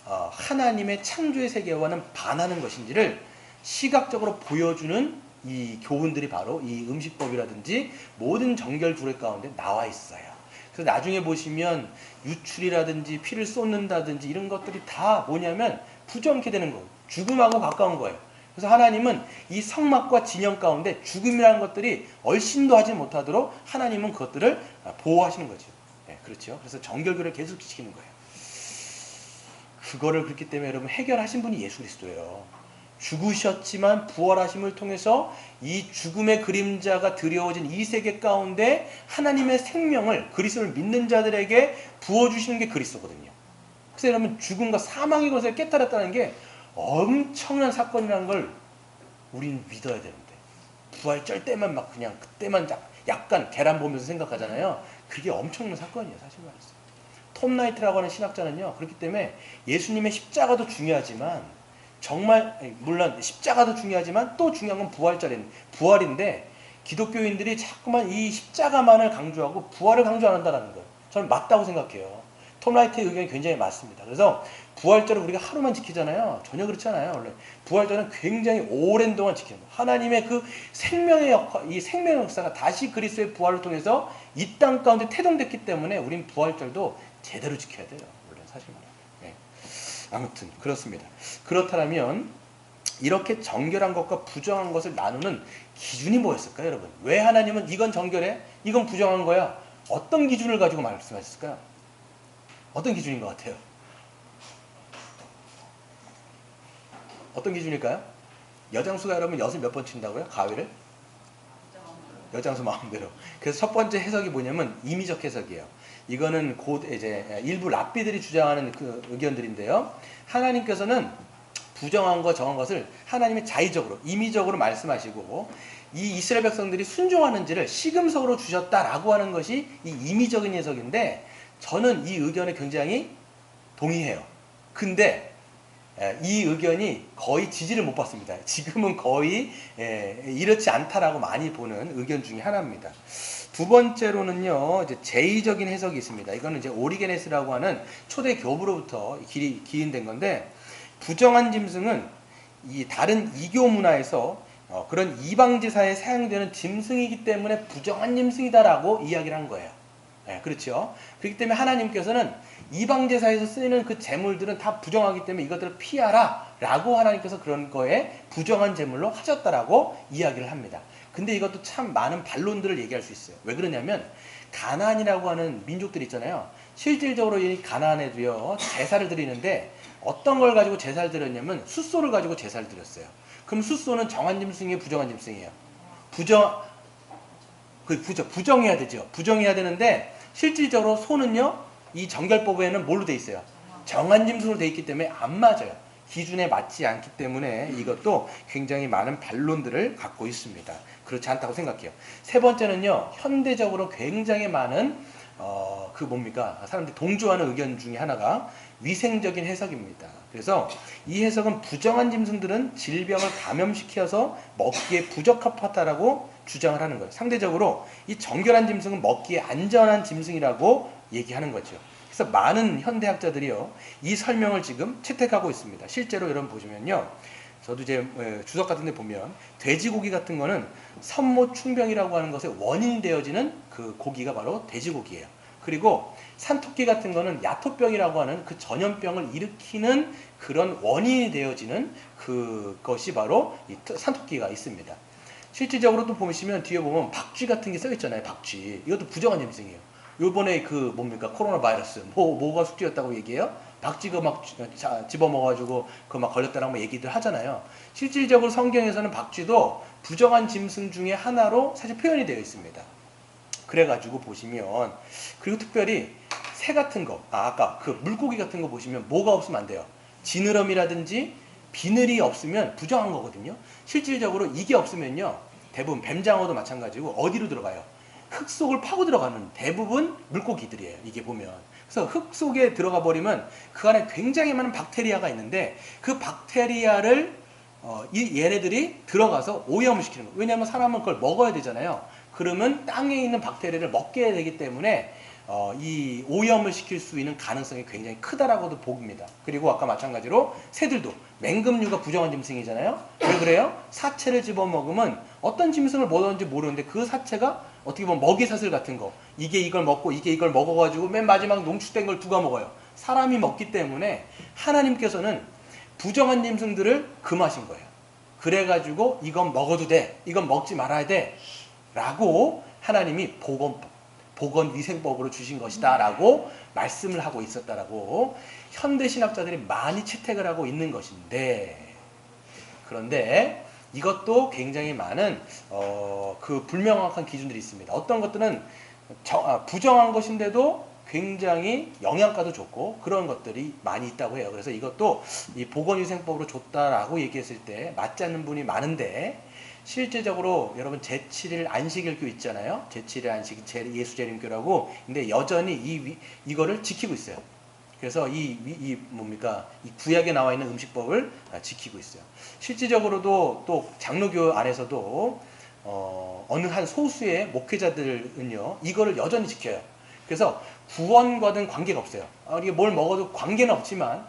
하나님의 창조의 세계와는 반하는 것인지를 시각적으로 보여주는 이 교훈들이 바로 이 음식법이라든지 모든 정결 규례 가운데 나와 있어요. 그래서 나중에 보시면 유출이라든지 피를 쏟는다든지 이런 것들이 다 뭐냐면 부정케 되는 거예요. 죽음하고 가까운 거예요. 그래서 하나님은 이 성막과 진영 가운데 죽음이라는 것들이 얼씬도 하지 못하도록 하나님은 그것들을 보호하시는 거죠. 네, 그렇죠. 그래서 정결교를 계속 지키는 거예요. 그거를 그렇기 때문에 여러분 해결하신 분이 예수 그리스도예요. 죽으셨지만 부활하심을 통해서 이 죽음의 그림자가 드려워진 이 세계 가운데 하나님의 생명을 그리스도를 믿는 자들에게 부어주시는 게 그리스도거든요. 그래서 여러분 죽음과 사망의 것을 깨달았다는 게 엄청난 사건이라는 걸 우리는 믿어야 되는데 부활절 때만 막 그냥 그때만 약간 계란 보면서 생각하잖아요. 그게 엄청난 사건이에요, 사실 말해서. 톰 나이트라고 하는 신학자는요, 그렇기 때문에 예수님의 십자가도 중요하지만 정말 물론 십자가도 중요하지만 또 중요한 건 부활인데 기독교인들이 자꾸만 이 십자가만을 강조하고 부활을 강조 안 한다는 거예요. 저는 맞다고 생각해요. 톰 라이트의 의견이 굉장히 맞습니다. 그래서 부활절을 우리가 하루만 지키잖아요. 전혀 그렇지 않아요. 원래 부활절은 굉장히 오랜 동안 지키는 거예요. 하나님의 그 생명의 역할, 이 생명의 역사가 다시 그리스도의 부활을 통해서 이 땅 가운데 태동됐기 때문에 우린 부활절도 제대로 지켜야 돼요. 원래 사실 말이에요. 네. 아무튼 그렇습니다. 그렇다면 이렇게 정결한 것과 부정한 것을 나누는 기준이 뭐였을까요, 여러분? 왜 하나님은 이건 정결해, 이건 부정한 거야? 어떤 기준을 가지고 말씀하셨을까요? 어떤 기준인 것 같아요? 어떤 기준일까요? 여장수가 여러분 엿을 몇 번 친다고요? 가위를? 여장수 마음대로. 그래서 첫 번째 해석이 뭐냐면 임의적 해석이에요. 이거는 곧 이제 일부 랍비들이 주장하는 그 의견들인데요. 하나님께서는 부정한 것, 정한 것을 하나님이 자의적으로, 임의적으로 말씀하시고 이 이스라엘 백성들이 순종하는지를 시금석으로 주셨다라고 하는 것이 이 임의적인 해석인데 저는 이 의견에 굉장히 동의해요. 근데 이 의견이 거의 지지를 못 받습니다. 지금은 거의 이렇지 않다라고 많이 보는 의견 중에 하나입니다. 두 번째로는요, 이제 제의적인 해석이 있습니다. 이거는 이제 오리게네스라고 하는 초대 교부로부터 기인된 건데, 부정한 짐승은 이 다른 이교 문화에서 그런 이방 제사에 사용되는 짐승이기 때문에 부정한 짐승이다라고 이야기를 한 거예요. 네, 그렇죠. 그렇기 때문에 하나님께서는 이방 제사에서 쓰이는 그 제물들은 다 부정하기 때문에 이것들을 피하라 라고 하나님께서 그런 거에 부정한 제물로 하셨다라고 이야기를 합니다. 근데 이것도 참 많은 반론들을 얘기할 수 있어요. 왜 그러냐면 가나안이라고 하는 민족들 있잖아요. 실질적으로 이 가나안에도요 제사를 드리는데 어떤 걸 가지고 제사를 드렸냐면 숫소를 가지고 제사를 드렸어요. 그럼 숫소는 정한 짐승이에요, 부정한 짐승이에요? 부정해야 되죠. 부정해야 되는데 실질적으로 소는요 이 정결법에는 뭘로 돼 있어요? 정한 짐승으로 돼 있기 때문에 안 맞아요. 기준에 맞지 않기 때문에 이것도 굉장히 많은 반론들을 갖고 있습니다. 그렇지 않다고 생각해요. 세 번째는요, 현대적으로 굉장히 많은 사람들이 동조하는 의견 중에 하나가 위생적인 해석입니다. 그래서 이 해석은 부정한 짐승들은 질병을 감염시켜서 먹기에 부적합하다라고 주장을 하는 거예요. 상대적으로 이 정결한 짐승은 먹기에 안전한 짐승이라고 얘기하는 거죠. 그래서 많은 현대학자들이요 이 설명을 지금 채택하고 있습니다. 실제로 여러분 보시면요, 저도 이제 주석 같은 데 보면 돼지고기 같은 거는 선모충병이라고 하는 것의 원인이 되어지는 그 고기가 바로 돼지고기예요. 그리고 산토끼 같은 거는 야토병이라고 하는 그 전염병을 일으키는 그런 원인이 되어지는 그것이 바로 이 산토끼가 있습니다. 실질적으로 또 보시면 뒤에 보면 박쥐 같은 게 써 있잖아요. 박쥐. 이것도 부정한 짐승이에요. 요번에 코로나 바이러스 뭐가 숙주였다고 얘기해요? 박쥐가 막 집어먹어가지고 막 걸렸다라고 얘기들 하잖아요. 실질적으로 성경에서는 박쥐도 부정한 짐승 중에 하나로 사실 표현이 되어 있습니다. 그래가지고 보시면, 그리고 특별히 새 같은 거, 아까 그 물고기 같은 거 보시면 뭐가 없으면 안 돼요. 지느러미라든지 비늘이 없으면 부정한 거거든요. 실질적으로 이게 없으면요, 대부분 뱀장어도 마찬가지고 어디로 들어가요? 흙 속을 파고 들어가는 대부분 물고기들이에요. 이게 보면. 그래서 흙 속에 들어가 버리면 그 안에 굉장히 많은 박테리아가 있는데 그 박테리아를 얘네들이 들어가서 오염을 시키는 거예요. 왜냐하면 사람은 그걸 먹어야 되잖아요. 그러면 땅에 있는 박테리아를 먹게 되기 때문에 이 오염을 시킬 수 있는 가능성이 굉장히 크다라고도 봅니다. 그리고 아까 마찬가지로 새들도 맹금류가 부정한 짐승이잖아요. 왜 그래요? 사체를 집어먹으면 어떤 짐승을 먹었는지 모르는데 그 사체가 어떻게 보면 먹이사슬 같은 거, 이게 이걸 먹고 이게 이걸 먹어가지고 맨 마지막 농축된 걸 누가 먹어요? 사람이 먹기 때문에 하나님께서는 부정한 짐승들을 금하신 거예요. 그래가지고 이건 먹어도 돼, 이건 먹지 말아야 돼 라고 하나님이 보건위생법으로 주신 것이다 라고 말씀을 하고 있었다라고 현대신학자들이 많이 채택을 하고 있는 것인데, 그런데 이것도 굉장히 많은 그 불명확한 기준들이 있습니다. 어떤 것들은 부정한 것인데도 굉장히 영양가도 좋고 그런 것들이 많이 있다고 해요. 그래서 이것도 이 보건위생법으로 줬다라고 얘기했을 때 맞지 않는 분이 많은데, 실제적으로 여러분 제7일 안식일교 있잖아요. 제7일 안식 예수재림교라고. 근데 여전히 이거를 지키고 있어요. 그래서 이 구약에 나와 있는 음식법을 지키고 있어요. 실질적으로도 또 장로교 안에서도 어느 한 소수의 목회자들은요 이거를 여전히 지켜요. 그래서 구원과는 관계가 없어요. 이게 뭘 먹어도 관계는 없지만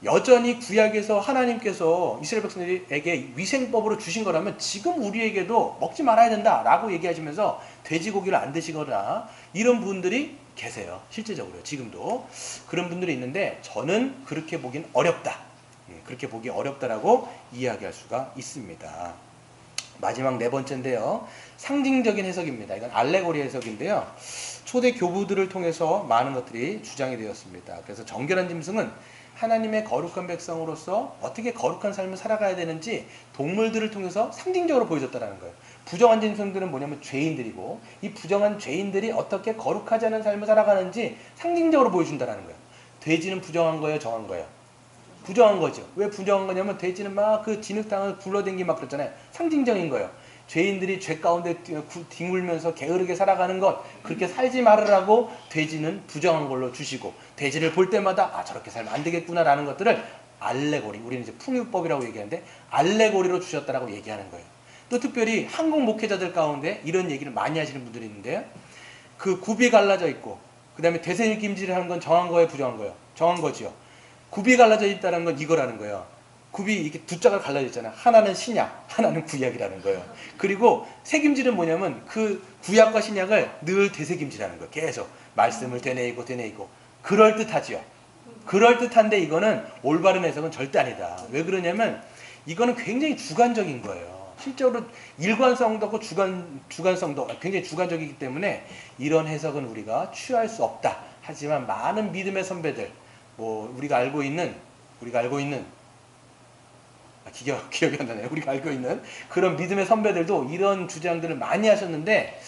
여전히 구약에서 하나님께서 이스라엘 백성들에게 위생법으로 주신 거라면 지금 우리에게도 먹지 말아야 된다라고 얘기하시면서 돼지고기를 안 드시거나 이런 분들이 계세요. 실제적으로 지금도 그런 분들이 있는데 저는 그렇게 보긴 어렵다. 그렇게 보기 어렵다라고 이야기할 수가 있습니다. 마지막 네 번째인데요. 상징적인 해석입니다. 이건 알레고리 해석인데요. 초대 교부들을 통해서 많은 것들이 주장이 되었습니다. 그래서 정결한 짐승은 하나님의 거룩한 백성으로서 어떻게 거룩한 삶을 살아가야 되는지 동물들을 통해서 상징적으로 보여줬다는 거예요. 부정한 짐승들은 뭐냐면 죄인들이고, 이 부정한 죄인들이 어떻게 거룩하지 않은 삶을 살아가는지 상징적으로 보여준다는 거예요. 돼지는 부정한 거예요, 정한 거예요? 부정한 거죠. 왜 부정한 거냐면 돼지는 막 그 진흙탕을 굴러댕기 막 그랬잖아요. 상징적인 거예요. 죄인들이 죄 가운데 뒹굴면서 게으르게 살아가는 것, 그렇게 살지 말으라고 돼지는 부정한 걸로 주시고, 돼지를 볼 때마다 저렇게 살면 안 되겠구나라는 것들을 알레고리, 우리는 이제 풍유법이라고 얘기하는데 알레고리로 주셨다라고 얘기하는 거예요. 또 특별히 한국 목회자들 가운데 이런 얘기를 많이 하시는 분들이 있는데요. 그 굽이 갈라져 있고, 그 다음에 대생김질을 하는 건 정한 거예요, 부정한 거예요? 정한 거지요. 굽이 갈라져 있다는 건 이거라는 거예요. 굽이 이렇게 두 짝을 갈라져 있잖아요. 하나는 신약, 하나는 구약이라는 거예요. 그리고 새김질은 뭐냐면 그 구약과 신약을 늘 되새김질하는 거예요. 계속 말씀을 되뇌이고 그럴듯하지요. 그럴듯한데 이거는 올바른 해석은 절대 아니다. 왜 그러냐면 이거는 굉장히 주관적인 거예요. 실제로 일관성도 없고 주관성도 굉장히 주관적이기 때문에 이런 해석은 우리가 취할 수 없다. 하지만 많은 믿음의 선배들, 우리가 알고 있는 기억이 안 나네요. 우리가 알고 있는 그런 믿음의 선배들도 이런 주장들을 많이 하셨는데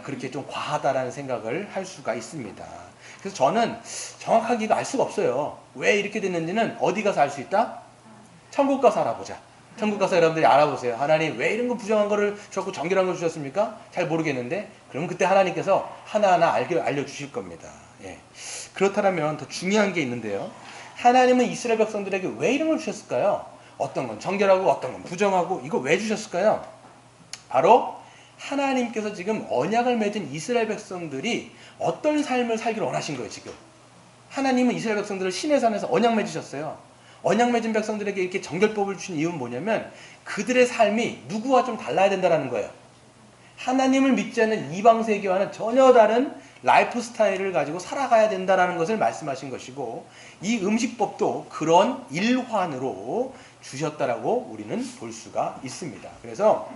그렇게 좀 과하다라는 생각을 할 수가 있습니다. 그래서 저는 정확하게 이거 알 수가 없어요. 왜 이렇게 됐는지는 어디 가서 알 수 있다? 천국 가서 알아보자. 천국 가서 여러분들이 알아보세요. 하나님 왜 이런 거 부정한 거를 주셨고 정결한 걸 주셨습니까? 잘 모르겠는데 그러면 그때 하나님께서 하나하나 알려주실 겁니다. 예. 그렇다면 더 중요한 게 있는데요. 하나님은 이스라엘 백성들에게 왜 이런 걸 주셨을까요? 어떤 건 정결하고 어떤 건 부정하고, 이거 왜 주셨을까요? 바로 하나님께서 지금 언약을 맺은 이스라엘 백성들이 어떤 삶을 살기를 원하신 거예요. 지금 하나님은 이스라엘 백성들을 시내 산에서 언약 맺으셨어요. 언약 맺은 백성들에게 이렇게 정결법을 주신 이유는 뭐냐면 그들의 삶이 누구와 좀 달라야 된다는 거예요. 하나님을 믿지 않는 이방 세계와는 전혀 다른 라이프 스타일을 가지고 살아가야 된다는 것을 말씀하신 것이고, 이 음식법도 그런 일환으로 주셨다라고 우리는 볼 수가 있습니다. 그래서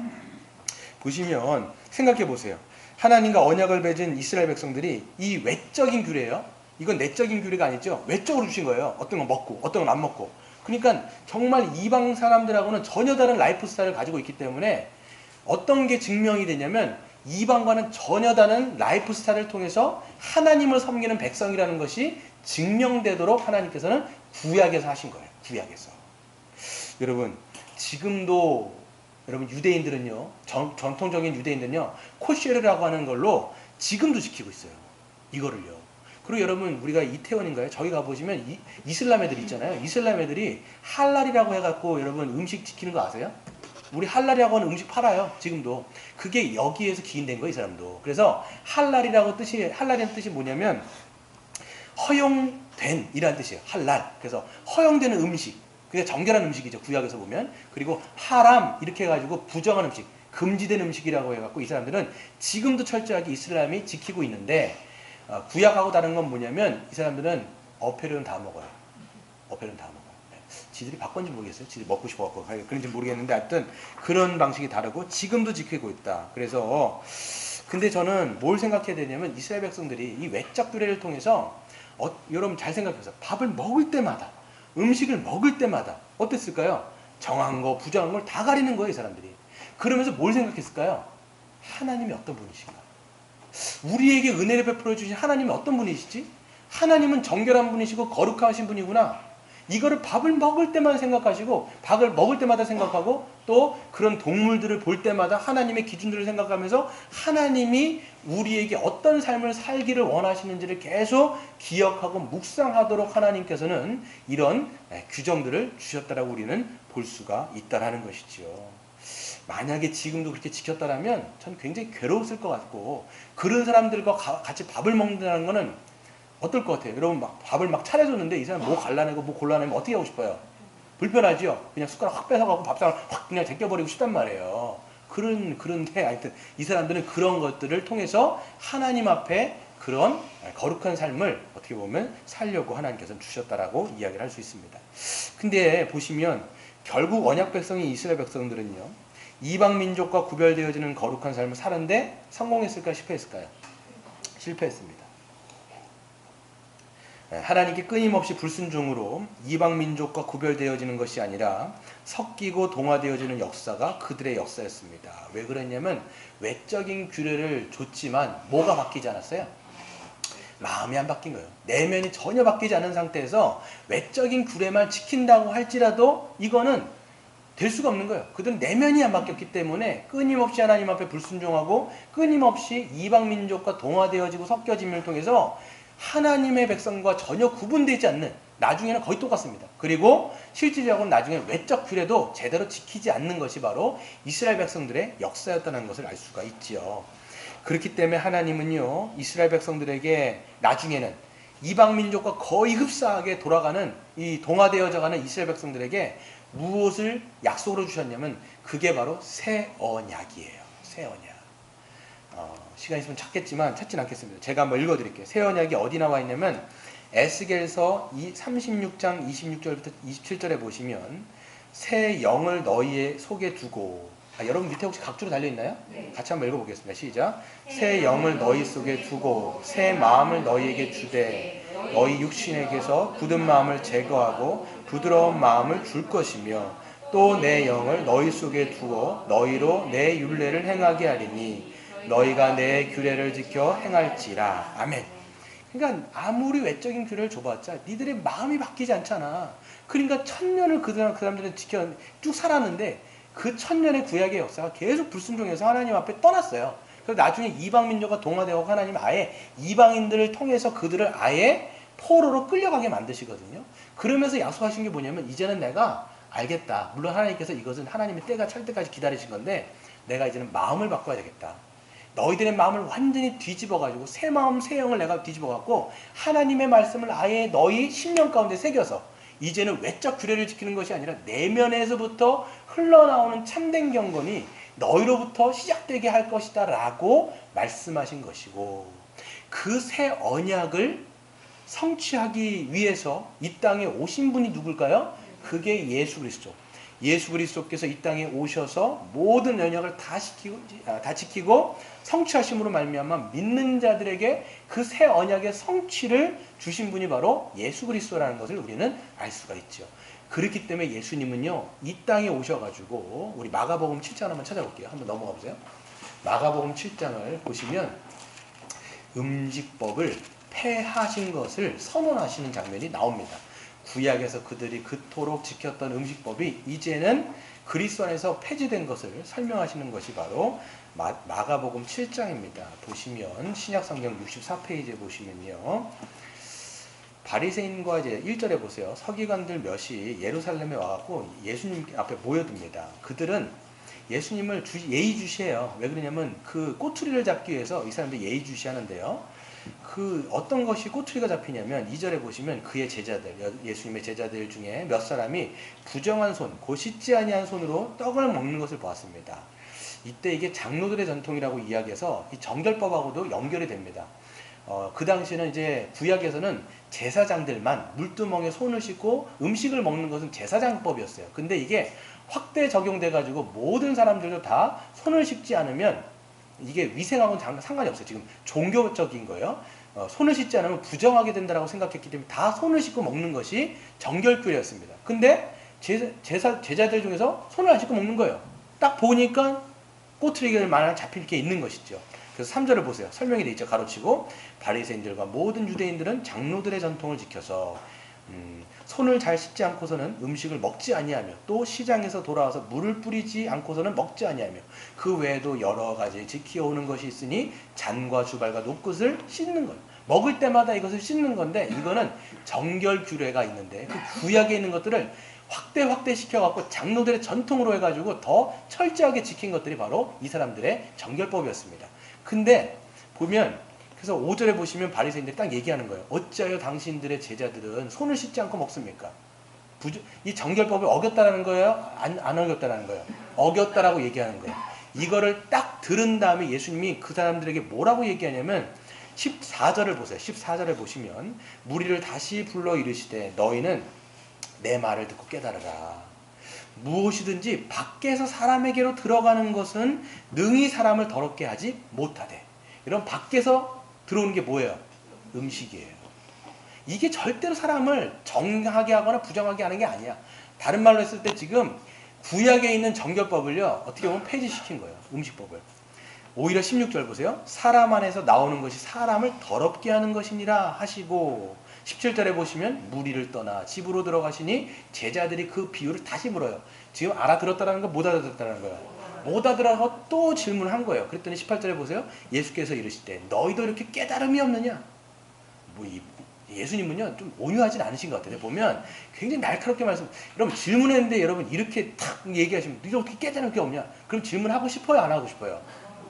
보시면 생각해 보세요. 하나님과 언약을 맺은 이스라엘 백성들이 이 외적인 규례예요. 이건 내적인 규례가 아니죠. 외적으로 주신 거예요. 어떤 건 먹고 어떤 건 안 먹고. 그러니까 정말 이방 사람들하고는 전혀 다른 라이프 스타일을 가지고 있기 때문에 어떤 게 증명이 되냐면 이방과는 전혀 다른 라이프 스타일을 통해서 하나님을 섬기는 백성이라는 것이 증명되도록 하나님께서는 구약에서 하신 거예요. 구약에서. 여러분 지금도 여러분 유대인들은요, 전통적인 유대인들은요 코쉐르라고 하는 걸로 지금도 지키고 있어요. 이거를요. 그리고 여러분 우리가 이태원인가요? 저기 가보시면 이슬람 애들 있잖아요. 이슬람 애들이 할랄이라고 해갖고 여러분 음식 지키는 거 아세요? 우리 할랄이라고 하는 음식 팔아요. 지금도. 그게 여기에서 기인된 거예요. 이 사람도. 그래서 할랄이라는 뜻이 뭐냐면 허용된 이라는 뜻이에요. 할랄. 그래서 허용되는 음식. 그게 정결한 음식이죠. 구약에서 보면. 그리고 하람 이렇게 해가지고 부정한 음식, 금지된 음식이라고 해갖고 이 사람들은 지금도 철저하게 이슬람이 지키고 있는데, 구약하고 다른 건 뭐냐면 이 사람들은 어패류는 다 먹어요. 어패류는 다 먹어요. 지들이 바꿨는지 모르겠어요. 지들이 먹고 싶어갖고 그런지 모르겠는데 하여튼 그런 방식이 다르고 지금도 지키고 있다. 그래서 근데 저는 뭘 생각해야 되냐면 이스라엘 백성들이 이 외적 규례를 통해서 여러분 잘 생각해보세요. 밥을 먹을 때마다, 음식을 먹을 때마다 어땠을까요? 정한 거 부정한 걸 다 가리는 거예요. 이 사람들이. 그러면서 뭘 생각했을까요? 하나님이 어떤 분이신가? 우리에게 은혜를 베풀어 주신 하나님은 어떤 분이시지? 하나님은 정결한 분이시고 거룩하신 분이구나. 이거를 밥을 먹을 때만 생각하시고 밥을 먹을 때마다 생각하고 또 그런 동물들을 볼 때마다 하나님의 기준들을 생각하면서 하나님이 우리에게 어떤 삶을 살기를 원하시는지를 계속 기억하고 묵상하도록 하나님께서는 이런 규정들을 주셨다라고 우리는 볼 수가 있다라는 것이죠. 만약에 지금도 그렇게 지켰다라면 전 굉장히 괴로웠을 것 같고 그런 사람들과 같이 밥을 먹는다는 거는 어떨 것 같아요? 여러분 막 밥을 막 차려줬는데 이 사람 뭐 갈라내고 뭐 골라내면 어떻게 하고 싶어요? 불편하지요? 그냥 숟가락 확 뺏어가고 밥상을 확 그냥 제껴버리고 싶단 말이에요. 그런데 하여튼 이 사람들은 그런 것들을 통해서 하나님 앞에 그런 거룩한 삶을 어떻게 보면 살려고 하나님께서는 주셨다라고 이야기를 할 수 있습니다. 근데 보시면 결국 언약 백성이 이스라엘 백성들은요. 이방 민족과 구별되어지는 거룩한 삶을 사는데 성공했을까요? 실패했을까요? 실패했습니다. 하나님께 끊임없이 불순종으로 이방 민족과 구별되어지는 것이 아니라 섞이고 동화되어지는 역사가 그들의 역사였습니다. 왜 그랬냐면 외적인 규례를 줬지만 뭐가 바뀌지 않았어요? 마음이 안 바뀐 거예요. 내면이 전혀 바뀌지 않은 상태에서 외적인 규례만 지킨다고 할지라도 이거는 될 수가 없는 거예요. 그들은 내면이 안 바뀌었기 때문에 끊임없이 하나님 앞에 불순종하고 끊임없이 이방 민족과 동화되어지고 섞여짐을 통해서 하나님의 백성과 전혀 구분되지 않는, 나중에는 거의 똑같습니다. 그리고 실질적으로 나중에 외적 규례도 제대로 지키지 않는 것이 바로 이스라엘 백성들의 역사였다는 것을 알 수가 있지요. 그렇기 때문에 하나님은요, 이스라엘 백성들에게 나중에는 이방 민족과 거의 흡사하게 돌아가는 이 동화되어져가는 이스라엘 백성들에게 무엇을 약속으로 주셨냐면 그게 바로 새 언약이에요. 새 언약. 시간 있으면 찾겠지만 찾진 않겠습니다. 제가 한번 읽어드릴게요. 새 언약이 어디 나와 있냐면 에스겔서 36장 26절부터 27절에 보시면 새 영을 너희의 속에 두고, 여러분 밑에 혹시 각주로 달려있나요? 네. 같이 한번 읽어보겠습니다. 시작. 새 영을 너희 속에 두고 새 마음을 너희에게 주되 너희 육신에게서 굳은 마음을 제거하고 부드러운 마음을 줄 것이며 또 내 영을 너희 속에 두어 너희로 내 율례를 행하게 하리니 너희가 내 규례를 지켜 행할지라. 아멘. 그러니까 아무리 외적인 규례를 줘봤자 니들의 마음이 바뀌지 않잖아. 그러니까 1000년을 그 사람들은 지켜 쭉 살았는데 그 1000년의 구약의 역사가 계속 불순종해서 하나님 앞에 떠났어요. 그래서 나중에 이방 민족과 동화되고 하나님 아예 이방인들을 통해서 그들을 아예 포로로 끌려가게 만드시거든요. 그러면서 약속하신 게 뭐냐면 이제는 내가 알겠다. 물론 하나님께서 이것은 하나님의 때가 찰 때까지 기다리신 건데 내가 이제는 마음을 바꿔야 되겠다. 너희들의 마음을 완전히 뒤집어가지고 새 마음 새 영을 내가 뒤집어갖고 하나님의 말씀을 아예 너희 심령 가운데 새겨서 이제는 외적 규례를 지키는 것이 아니라 내면에서부터 흘러나오는 참된 경건이 너희로부터 시작되게 할 것이다 라고 말씀하신 것이고, 그 새 언약을 성취하기 위해서 이 땅에 오신 분이 누굴까요? 그게 예수 그리스도. 예수 그리스도께서 이 땅에 오셔서 모든 언약을 다 지키고 성취하심으로 말미암아 믿는 자들에게 그 새 언약의 성취를 주신 분이 바로 예수 그리스도라는 것을 우리는 알 수가 있죠. 그렇기 때문에 예수님은요, 이 땅에 오셔가지고 우리 마가복음 7장 한번 찾아볼게요. 한번 넘어가 보세요. 마가복음 7장을 보시면 음식법을 폐하신 것을 선언하시는 장면이 나옵니다. 구약에서 그들이 그토록 지켰던 음식법이 이제는 그리스도 안에서 폐지된 것을 설명하시는 것이 바로 마가복음 7장입니다. 보시면 신약성경 64페이지에 보시면요. 바리새인과 이제 1절에 보세요. 서기관들 몇이 예루살렘에 와갖고 예수님 앞에 모여듭니다. 그들은 예수님을 예의주시해요. 왜 그러냐면 그 꼬투리를 잡기 위해서 이 사람들이 예의주시하는데요. 그 어떤 것이 꼬투리가 잡히냐면 2절에 보시면 그의 제자들, 예수님의 제자들 중에 몇 사람이 부정한 손, 곧 씻지 아니한 손으로 떡을 먹는 것을 보았습니다. 이때 이게 장로들의 전통이라고 이야기해서 이 정결법하고도 연결이 됩니다. 그 당시에는 이제 구약에서는 제사장들만 물두멍에 손을 씻고 음식을 먹는 것은 제사장법이었어요. 근데 이게 확대 적용돼 가지고 모든 사람들도 다 손을 씻지 않으면 이게 위생하고는 상관이 없어요. 지금 종교적인 거예요. 손을 씻지 않으면 부정하게 된다고 생각했기 때문에 다 손을 씻고 먹는 것이 정결교례였습니다. 근데 제자들 중에서 손을 안 씻고 먹는 거예요. 딱 보니까 꼬투리를 만약 잡힐 게 있는 것이죠. 그래서 3절을 보세요. 설명이 돼 있죠. 가로치고 바리새인들과 모든 유대인들은 장로들의 전통을 지켜서 손을 잘 씻지 않고서는 음식을 먹지 아니하며 또 시장에서 돌아와서 물을 뿌리지 않고서는 먹지 아니하며 그 외에도 여러 가지 지켜오는 것이 있으니 잔과 주발과 노끝을 씻는 것. 먹을 때마다 이것을 씻는 건데 이거는 정결 규례가 있는데 그 구약에 있는 것들을 확대 시켜갖고 장로들의 전통으로 해가지고 더 철저하게 지킨 것들이 바로 이 사람들의 정결법이었습니다. 근데 보면 그래서 5절에 보시면 바리새인들이 딱 얘기하는 거예요. 어찌하여 당신들의 제자들은 손을 씻지 않고 먹습니까? 이 정결법을 어겼다라는 거예요? 안 어겼다라는 거예요? 어겼다라고 얘기하는 거예요. 이거를 딱 들은 다음에 예수님이 그 사람들에게 뭐라고 얘기하냐면 14절을 보세요. 14절을 보시면 무리를 다시 불러 이르시되 너희는 내 말을 듣고 깨달으라. 무엇이든지 밖에서 사람에게로 들어가는 것은 능히 사람을 더럽게 하지 못하되. 이런 밖에서 들어오는 게 뭐예요? 음식이에요. 이게 절대로 사람을 정하게 하거나 부정하게 하는 게 아니야. 다른 말로 했을 때 지금 구약에 있는 정결법을요 어떻게 보면 폐지시킨 거예요. 음식법을. 오히려 16절 보세요. 사람 안에서 나오는 것이 사람을 더럽게 하는 것이니라 하시고 17절에 보시면 무리를 떠나 집으로 들어가시니 제자들이 그 비유를 다시 물어요. 지금 알아들었다는 거 못 알아들었다는 거예요. 못 알아들어서 또 질문한 거예요. 그랬더니 18절에 보세요. 예수께서 이르시되 너희도 이렇게 깨달음이 없느냐. 예수님은요 좀 온유하진 않으신 것 같아요. 보면 굉장히 날카롭게 말씀. 여러분 질문했는데 여러분 이렇게 탁 얘기하시면 너희도 어떻게 깨달은 게 없냐. 그럼 질문하고 싶어요? 안 하고 싶어요?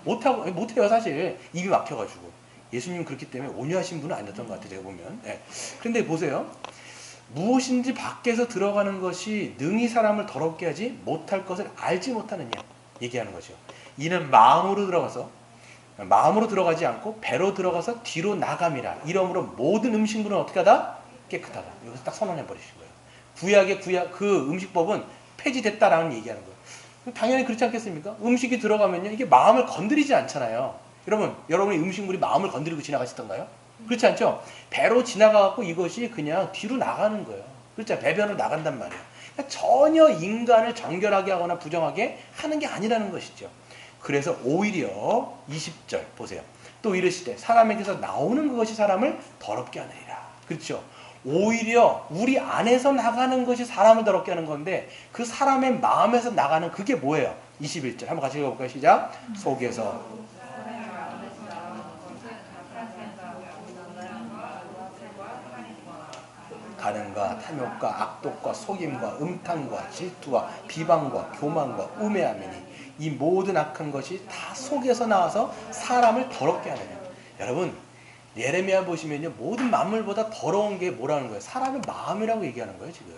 못해요 사실. 입이 막혀가지고. 예수님은 그렇기 때문에 온유하신 분은 아니었던 것 같아요. 제가 보면. 네. 그런데 보세요. 무엇인지 밖에서 들어가는 것이 능히 사람을 더럽게 하지 못할 것을 알지 못하느냐 얘기하는 거죠. 이는 마음으로 들어가지 않고 배로 들어가서 뒤로 나감이라. 이러므로 모든 음식물은 어떻게 하다? 깨끗하다. 여기서 딱 선언해 버리신 거예요. 구약 그 음식법은 폐지됐다라는 얘기하는 거예요. 당연히 그렇지 않겠습니까? 음식이 들어가면요 이게 마음을 건드리지 않잖아요. 여러분의 음식물이 마음을 건드리고 지나가시던가요? 그렇지 않죠? 배로 지나가고 이것이 그냥 뒤로 나가는 거예요. 그렇죠? 배변으로 나간단 말이에요. 그러니까 전혀 인간을 정결하게 하거나 부정하게 하는 게 아니라는 것이죠. 그래서 오히려 20절 보세요. 또 이르시되 사람에게서 나오는 그것이 사람을 더럽게 하느니라. 그렇죠? 오히려 우리 안에서 나가는 것이 사람을 더럽게 하는 건데 그 사람의 마음에서 나가는 그게 뭐예요? 21절 한번 같이 읽어볼까요? 시작. 속에서 가늠과 탐욕과 악독과 속임과 음탕과 질투와 비방과 교만과 우매함이니 이 모든 악한 것이 다 속에서 나와서 사람을 더럽게 하느냐. 여러분 예레미야 보시면요 모든 만물보다 더러운 게 뭐라는 거예요? 사람의 마음이라고 얘기하는 거예요 지금.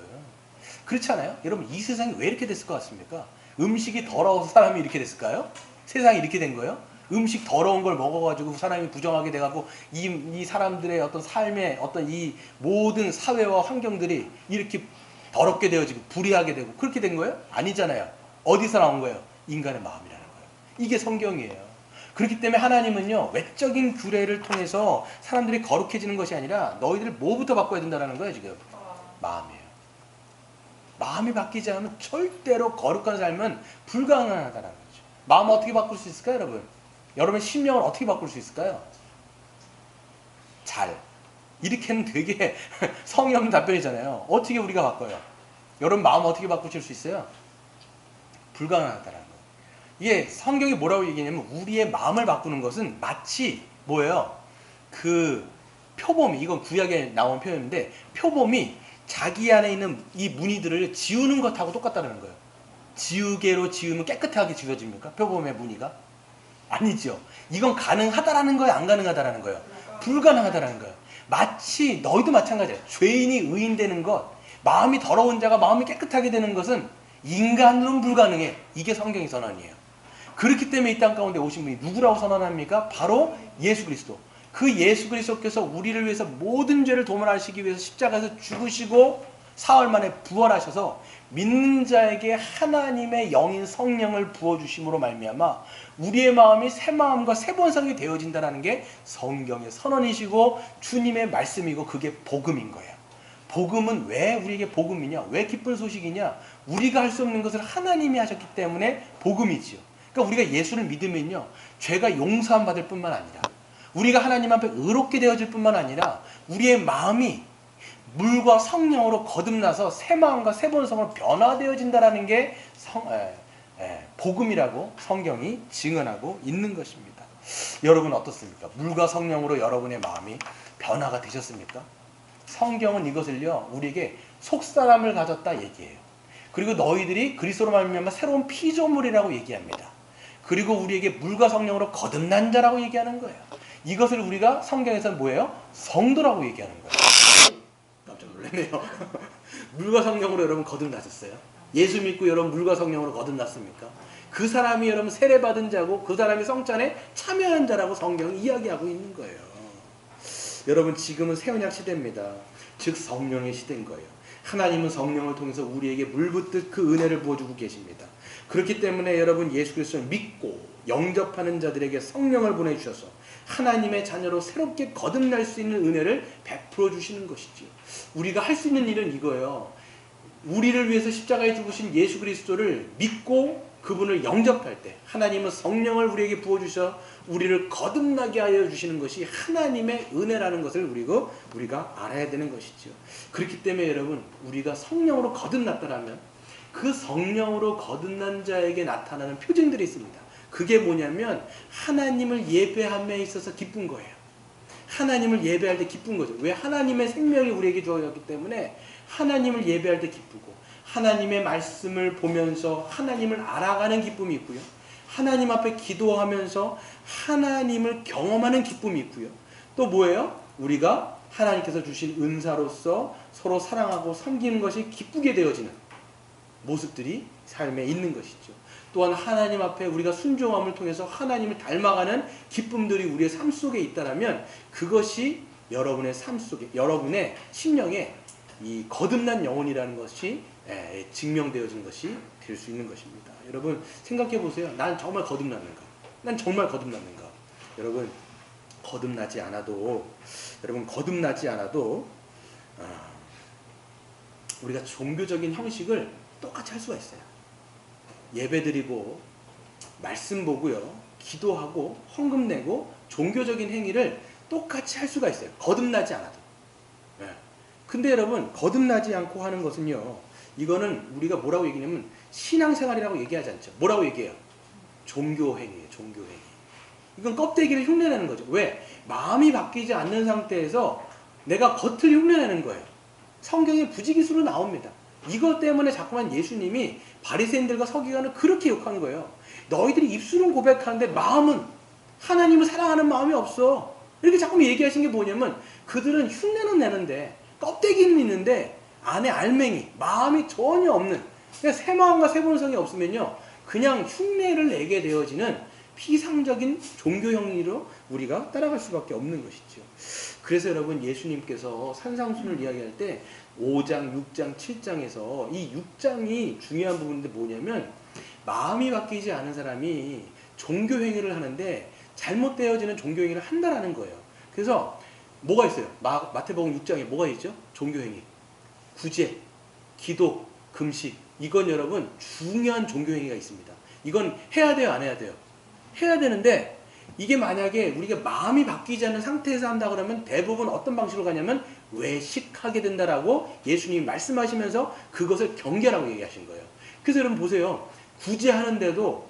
그렇지 않아요? 여러분 이 세상이 왜 이렇게 됐을 것 같습니까? 음식이 더러워서 사람이 이렇게 됐을까요? 세상이 이렇게 된 거예요? 음식 더러운 걸 먹어가지고 사람이 부정하게 돼가고 이 사람들의 어떤 삶의 어떤 이 모든 사회와 환경들이 이렇게 더럽게 되어지고 불의하게 되고 그렇게 된 거예요? 아니잖아요. 어디서 나온 거예요? 인간의 마음이라는 거예요. 이게 성경이에요. 그렇기 때문에 하나님은요 외적인 규례를 통해서 사람들이 거룩해지는 것이 아니라 너희들 뭐부터 바꿔야 된다는 거예요 지금? 마음이에요. 마음이 바뀌지 않으면 절대로 거룩한 삶은 불가능하다는 거죠. 마음 어떻게 바꿀 수 있을까요 여러분? 여러분의 심령을 어떻게 바꿀 수 있을까요? 잘. 이렇게는 되게 성의 없는 답변이잖아요. 어떻게 우리가 바꿔요? 여러분 마음 어떻게 바꾸실 수 있어요? 불가능하다는 거예요. 이게 성경이 뭐라고 얘기하냐면 우리의 마음을 바꾸는 것은 마치 뭐예요? 그 표범이 이건 구약에 나온 표현인데 표범이 자기 안에 있는 이 무늬들을 지우는 것하고 똑같다는 거예요. 지우개로 지우면 깨끗하게 지워집니까? 표범의 무늬가? 아니죠. 이건 가능하다라는 거예요? 안 가능하다라는 거예요? 불가능하다라는 거예요. 마치 너희도 마찬가지예요. 죄인이 의인되는 것, 마음이 더러운 자가 마음이 깨끗하게 되는 것은 인간으로는 불가능해. 이게 성경의 선언이에요. 그렇기 때문에 이 땅 가운데 오신 분이 누구라고 선언합니까? 바로 예수 그리스도. 그 예수 그리스도께서 우리를 위해서 모든 죄를 도말하시기 위해서 십자가에서 죽으시고 사흘 만에 부활하셔서 믿는 자에게 하나님의 영인 성령을 부어주심으로 말미암아 우리의 마음이 새 마음과 새 본성이 되어진다는 게 성경의 선언이시고 주님의 말씀이고 그게 복음인 거예요. 복음은 왜 우리에게 복음이냐? 왜 기쁜 소식이냐? 우리가 할 수 없는 것을 하나님이 하셨기 때문에 복음이지요. 그러니까 우리가 예수를 믿으면요, 죄가 용서함 받을 뿐만 아니라 우리가 하나님 앞에 의롭게 되어질 뿐만 아니라 우리의 마음이 물과 성령으로 거듭나서 새 마음과 새 본성으로 변화되어진다라는 게 복음이라고 성경이 증언하고 있는 것입니다. 여러분 어떻습니까? 물과 성령으로 여러분의 마음이 변화가 되셨습니까? 성경은 이것을요, 우리에게 속사람을 가졌다 얘기해요. 그리고 너희들이 그리스도로 말미암아 새로운 피조물이라고 얘기합니다. 그리고 우리에게 물과 성령으로 거듭난 자라고 얘기하는 거예요. 이것을 우리가 성경에서는 뭐예요? 성도라고 얘기하는 거예요. 깜짝 놀랐네요. 물과 성령으로 여러분 거듭나셨어요? 예수 믿고 여러분 물과 성령으로 거듭났습니까? 그 사람이 여러분 세례받은 자고 그 사람이 성찬에 참여한 자라고 성경이 이야기하고 있는 거예요. 여러분 지금은 새 언약 시대입니다. 즉 성령의 시대인 거예요. 하나님은 성령을 통해서 우리에게 물붓듯 그 은혜를 부어주고 계십니다. 그렇기 때문에 여러분 예수 그리스도를 믿고 영접하는 자들에게 성령을 보내주셔서 하나님의 자녀로 새롭게 거듭날 수 있는 은혜를 베풀어 주시는 것이죠. 우리가 할 수 있는 일은 이거예요. 우리를 위해서 십자가에 죽으신 예수 그리스도를 믿고 그분을 영접할 때 하나님은 성령을 우리에게 부어주셔 우리를 거듭나게 하여 주시는 것이 하나님의 은혜라는 것을 우리가 알아야 되는 것이죠. 그렇기 때문에 여러분 우리가 성령으로 거듭났다면 그 성령으로 거듭난 자에게 나타나는 표징들이 있습니다. 그게 뭐냐면 하나님을 예배함에 있어서 기쁜 거예요. 하나님을 예배할 때 기쁜 거죠. 왜? 하나님의 생명이 우리에게 주어졌기 때문에 하나님을 예배할 때 기쁘고 하나님의 말씀을 보면서 하나님을 알아가는 기쁨이 있고요. 하나님 앞에 기도하면서 하나님을 경험하는 기쁨이 있고요. 또 뭐예요? 우리가 하나님께서 주신 은사로서 서로 사랑하고 섬기는 것이 기쁘게 되어지는 모습들이 삶에 있는 것이죠. 또한 하나님 앞에 우리가 순종함을 통해서 하나님을 닮아가는 기쁨들이 우리의 삶 속에 있다면 그것이 여러분의 삶 속에, 여러분의 심령에 이 거듭난 영혼이라는 것이 증명되어진 것이 될 수 있는 것입니다. 여러분 생각해 보세요. 난 정말 거듭났는가? 난 정말 거듭났는가? 여러분 거듭나지 않아도 우리가 종교적인 형식을 똑같이 할 수가 있어요. 예배드리고 말씀 보고요, 기도하고 헌금 내고 종교적인 행위를 똑같이 할 수가 있어요. 거듭나지 않아도. 근데 여러분 거듭나지 않고 하는 것은요, 이거는 우리가 뭐라고 얘기냐면 신앙생활이라고 얘기하지 않죠. 뭐라고 얘기해요? 종교행위예요. 종교행위. 이건 껍데기를 흉내내는 거죠. 왜? 마음이 바뀌지 않는 상태에서 내가 겉을 흉내내는 거예요. 성경에 부지기수로 나옵니다. 이것 때문에 자꾸만 예수님이 바리새인들과 서기관을 그렇게 욕한 거예요. 너희들이 입술은 고백하는데 마음은 하나님을 사랑하는 마음이 없어. 이렇게 자꾸만 얘기하신 게 뭐냐면 그들은 흉내는 내는데 껍데기는 있는데 안에 알맹이, 마음이 전혀 없는, 그냥 새 마음과 새 본성이 없으면요 그냥 흉내를 내게 되어지는 피상적인 종교 행위로 우리가 따라갈 수밖에 없는 것이죠. 그래서 여러분 예수님께서 산상순을 이야기할 때 5장, 6장, 7장에서 이 6장이 중요한 부분인데 뭐냐면 마음이 바뀌지 않은 사람이 종교 행위를 하는데 잘못되어지는 종교 행위를 한다라는 거예요. 그래서 뭐가 있어요? 마태복음 6장에 뭐가 있죠? 종교 행위. 구제, 기도, 금식. 이건 여러분 중요한 종교 행위가 있습니다. 이건 해야 돼요, 안 해야 돼요? 해야 되는데 이게 만약에 우리가 마음이 바뀌지 않는 상태에서 한다 그러면 대부분 어떤 방식으로 가냐면 외식하게 된다라고 예수님이 말씀하시면서 그것을 경계라고 얘기하신 거예요. 그래서 여러분 보세요. 구제하는데도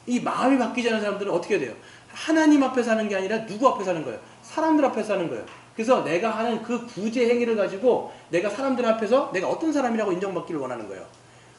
이 마음이 바뀌지 않는 사람들은 어떻게 돼요? 하나님 앞에 사는 게 아니라 누구 앞에 사는 거예요? 사람들 앞에 사는 거예요. 그래서 내가 하는 그 구제 행위를 가지고 내가 사람들 앞에서 내가 어떤 사람이라고 인정받기를 원하는 거예요.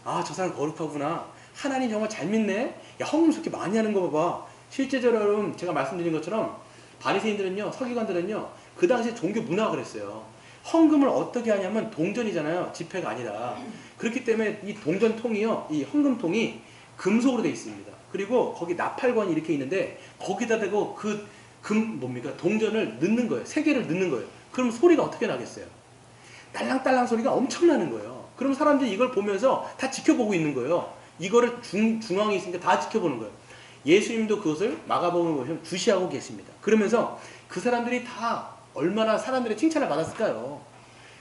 아, 저 사람 거룩하구나. 하나님 정말 잘 믿네. 야, 헌금 저렇게 많이 하는 거 봐봐. 실제적으로 여러분 제가 말씀드린 것처럼 바리새인들은요, 서기관들은요, 그 당시에 종교 문화가 그랬어요. 헌금을 어떻게 하냐면 동전이잖아요. 지폐가 아니라. 그렇기 때문에 이 동전통이요, 이 헌금통이 금속으로 되어 있습니다. 그리고 거기 나팔관이 이렇게 있는데 거기다 대고 그 동전을 넣는 거예요. 3개를 넣는 거예요. 그럼 소리가 어떻게 나겠어요? 딸랑딸랑 소리가 엄청 나는 거예요. 그럼 사람들이 이걸 보면서 다 지켜보고 있는 거예요. 이거를 중앙에 있으니까 다 지켜보는 거예요. 예수님도 그것을 마가복음을 보시면 주시하고 계십니다. 그러면서 그 사람들이 다 얼마나 사람들의 칭찬을 받았을까요?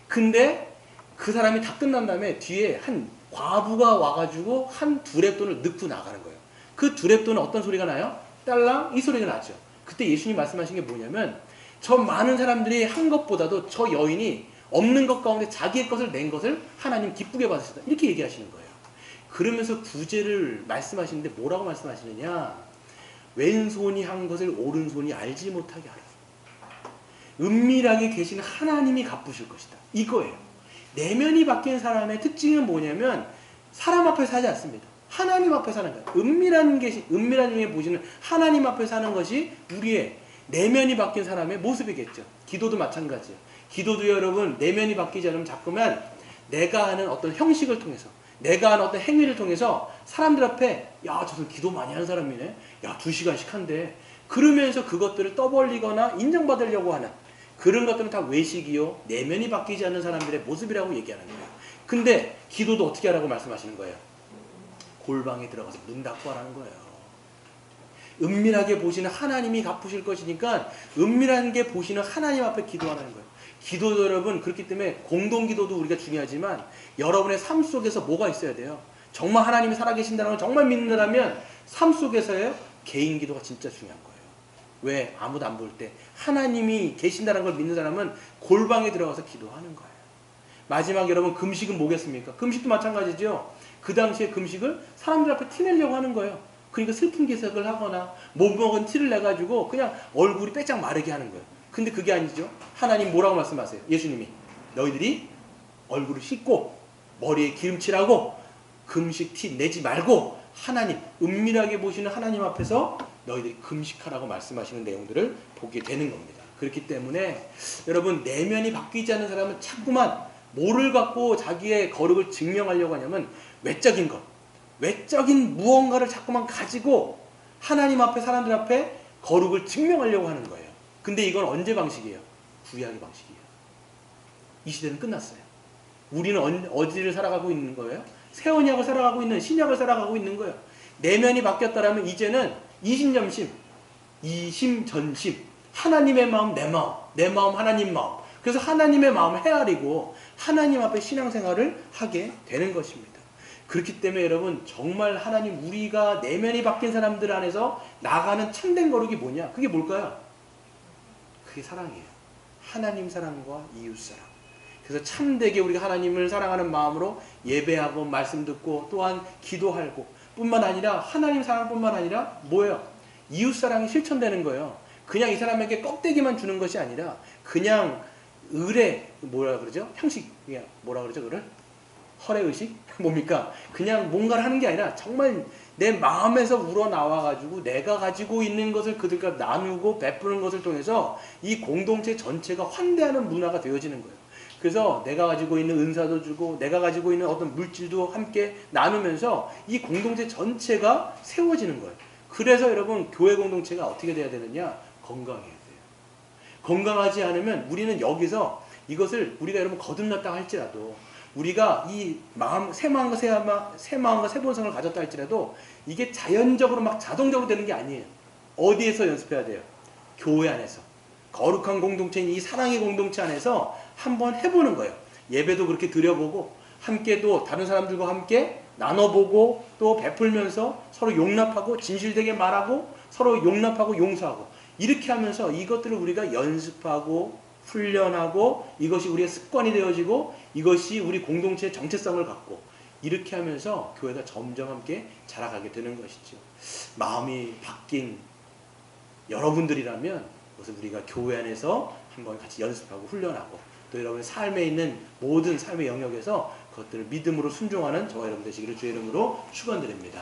근데 그 사람이 다 끝난 다음에 뒤에 한 과부가 와가지고 한 두렙돈을 넣고 나가는 거예요. 그 두랩돈은 어떤 소리가 나요? 딸랑 이 소리가 나죠. 그때 예수님 말씀하신 게 뭐냐면 저 많은 사람들이 한 것보다도 저 여인이 없는 것 가운데 자기의 것을 낸 것을 하나님 기쁘게 받으셨다. 이렇게 얘기하시는 거예요. 그러면서 구제를 말씀하시는데 뭐라고 말씀하시느냐? 왼손이 한 것을 오른손이 알지 못하게 하라. 은밀하게 계신 하나님이 갚으실 것이다. 이거예요. 내면이 바뀐 사람의 특징은 뭐냐면 사람 앞에 사지 않습니다. 하나님 앞에 사는 거예요. 은밀한 중에 보시는 하나님 앞에 사는 것이 우리의 내면이 바뀐 사람의 모습이겠죠. 기도도 마찬가지예요. 기도도 여러분 내면이 바뀌지 않으면 자꾸만 내가 하는 어떤 형식을 통해서 내가 하는 어떤 행위를 통해서 사람들 앞에 야 저 사람 기도 많이 하는 사람이네. 야 2시간씩 한대. 그러면서 그것들을 떠벌리거나 인정받으려고 하는 그런 것들은 다 외식이요. 내면이 바뀌지 않는 사람들의 모습이라고 얘기하는 거예요. 근데 기도도 어떻게 하라고 말씀하시는 거예요? 골방에 들어가서 문 닫고 하라는 거예요. 은밀하게 보시는 하나님이 갚으실 것이니까 은밀하게 보시는 하나님 앞에 기도하라는 거예요. 기도도 여러분 그렇기 때문에 공동기도도 우리가 중요하지만 여러분의 삶 속에서 뭐가 있어야 돼요? 정말 하나님이 살아계신다는 걸 정말 믿는다면 삶 속에서의 개인 기도가 진짜 중요한 거예요. 왜? 아무도 안 볼 때 하나님이 계신다는 걸 믿는 사람은 골방에 들어가서 기도하는 거예요. 마지막 여러분 금식은 뭐겠습니까? 금식도 마찬가지죠. 그 당시에 금식을 사람들 앞에 티내려고 하는 거예요. 그러니까 슬픈 기색을 하거나 못 먹은 티를 내가지고 그냥 얼굴이 빼짝 마르게 하는 거예요. 근데 그게 아니죠. 하나님 뭐라고 말씀하세요? 예수님이 너희들이 얼굴을 씻고 머리에 기름칠하고 금식 티 내지 말고 하나님 은밀하게 보시는 하나님 앞에서 너희들이 금식하라고 말씀하시는 내용들을 보게 되는 겁니다. 그렇기 때문에 여러분 내면이 바뀌지 않는 사람은 자꾸만 뭐를 갖고 자기의 거룩을 증명하려고 하냐면 외적인 것, 외적인 무언가를 자꾸만 가지고 하나님 앞에 사람들 앞에 거룩을 증명하려고 하는 거예요. 근데 이건 언제 방식이에요? 구약의 방식이에요. 이 시대는 끝났어요. 우리는 어디를 살아가고 있는 거예요? 새 언약을 살아가고 있는 신약을 살아가고 있는 거예요. 내면이 바뀌었다라면 이제는 이심전심, 이심전심, 하나님의 마음, 내 마음, 하나님 마음. 그래서 하나님의 마음을 헤아리고 하나님 앞에 신앙생활을 하게 되는 것입니다. 그렇기 때문에 여러분 정말 하나님 우리가 내면이 바뀐 사람들 안에서 나가는 참된 거룩이 뭐냐? 그게 뭘까요? 그게 사랑이에요. 하나님 사랑과 이웃 사랑. 그래서 참되게 우리가 하나님을 사랑하는 마음으로 예배하고 말씀 듣고 또한 기도하고 뿐만 아니라 하나님 사랑뿐만 아니라 뭐예요? 이웃 사랑이 실천되는 거예요. 그냥 이 사람에게 껍데기만 주는 것이 아니라 그냥 의뢰 뭐라 그러죠? 형식 뭐라 그러죠? 그를 허례의식? 뭡니까? 그냥 뭔가를 하는 게 아니라 정말 내 마음에서 우러나와가지고 내가 가지고 있는 것을 그들과 나누고 베푸는 것을 통해서 이 공동체 전체가 환대하는 문화가 되어지는 거예요. 그래서 내가 가지고 있는 은사도 주고 내가 가지고 있는 어떤 물질도 함께 나누면서 이 공동체 전체가 세워지는 거예요. 그래서 여러분 교회 공동체가 어떻게 돼야 되느냐? 건강해야 돼요. 건강하지 않으면 우리는 여기서 이것을 우리가 여러분 거듭났다 할지라도 우리가 이 마음, 새 마음과 새 본성을 가졌다 할지라도 이게 자연적으로 막 자동적으로 되는 게 아니에요. 어디에서 연습해야 돼요? 교회 안에서. 거룩한 공동체인 이 사랑의 공동체 안에서 한번 해보는 거예요. 예배도 그렇게 드려보고 함께 또 다른 사람들과 함께 나눠보고 또 베풀면서 서로 용납하고 진실되게 말하고 서로 용납하고 용서하고 이렇게 하면서 이것들을 우리가 연습하고 훈련하고 이것이 우리의 습관이 되어지고 이것이 우리 공동체의 정체성을 갖고 이렇게 하면서 교회가 점점 함께 자라가게 되는 것이죠. 마음이 바뀐 여러분들이라면 그것을 우리가 교회 안에서 한번 같이 연습하고 훈련하고 또 여러분의 삶에 있는 모든 삶의 영역에서 그것들을 믿음으로 순종하는 저와 여러분 되시기를 주의 이름으로 축원드립니다.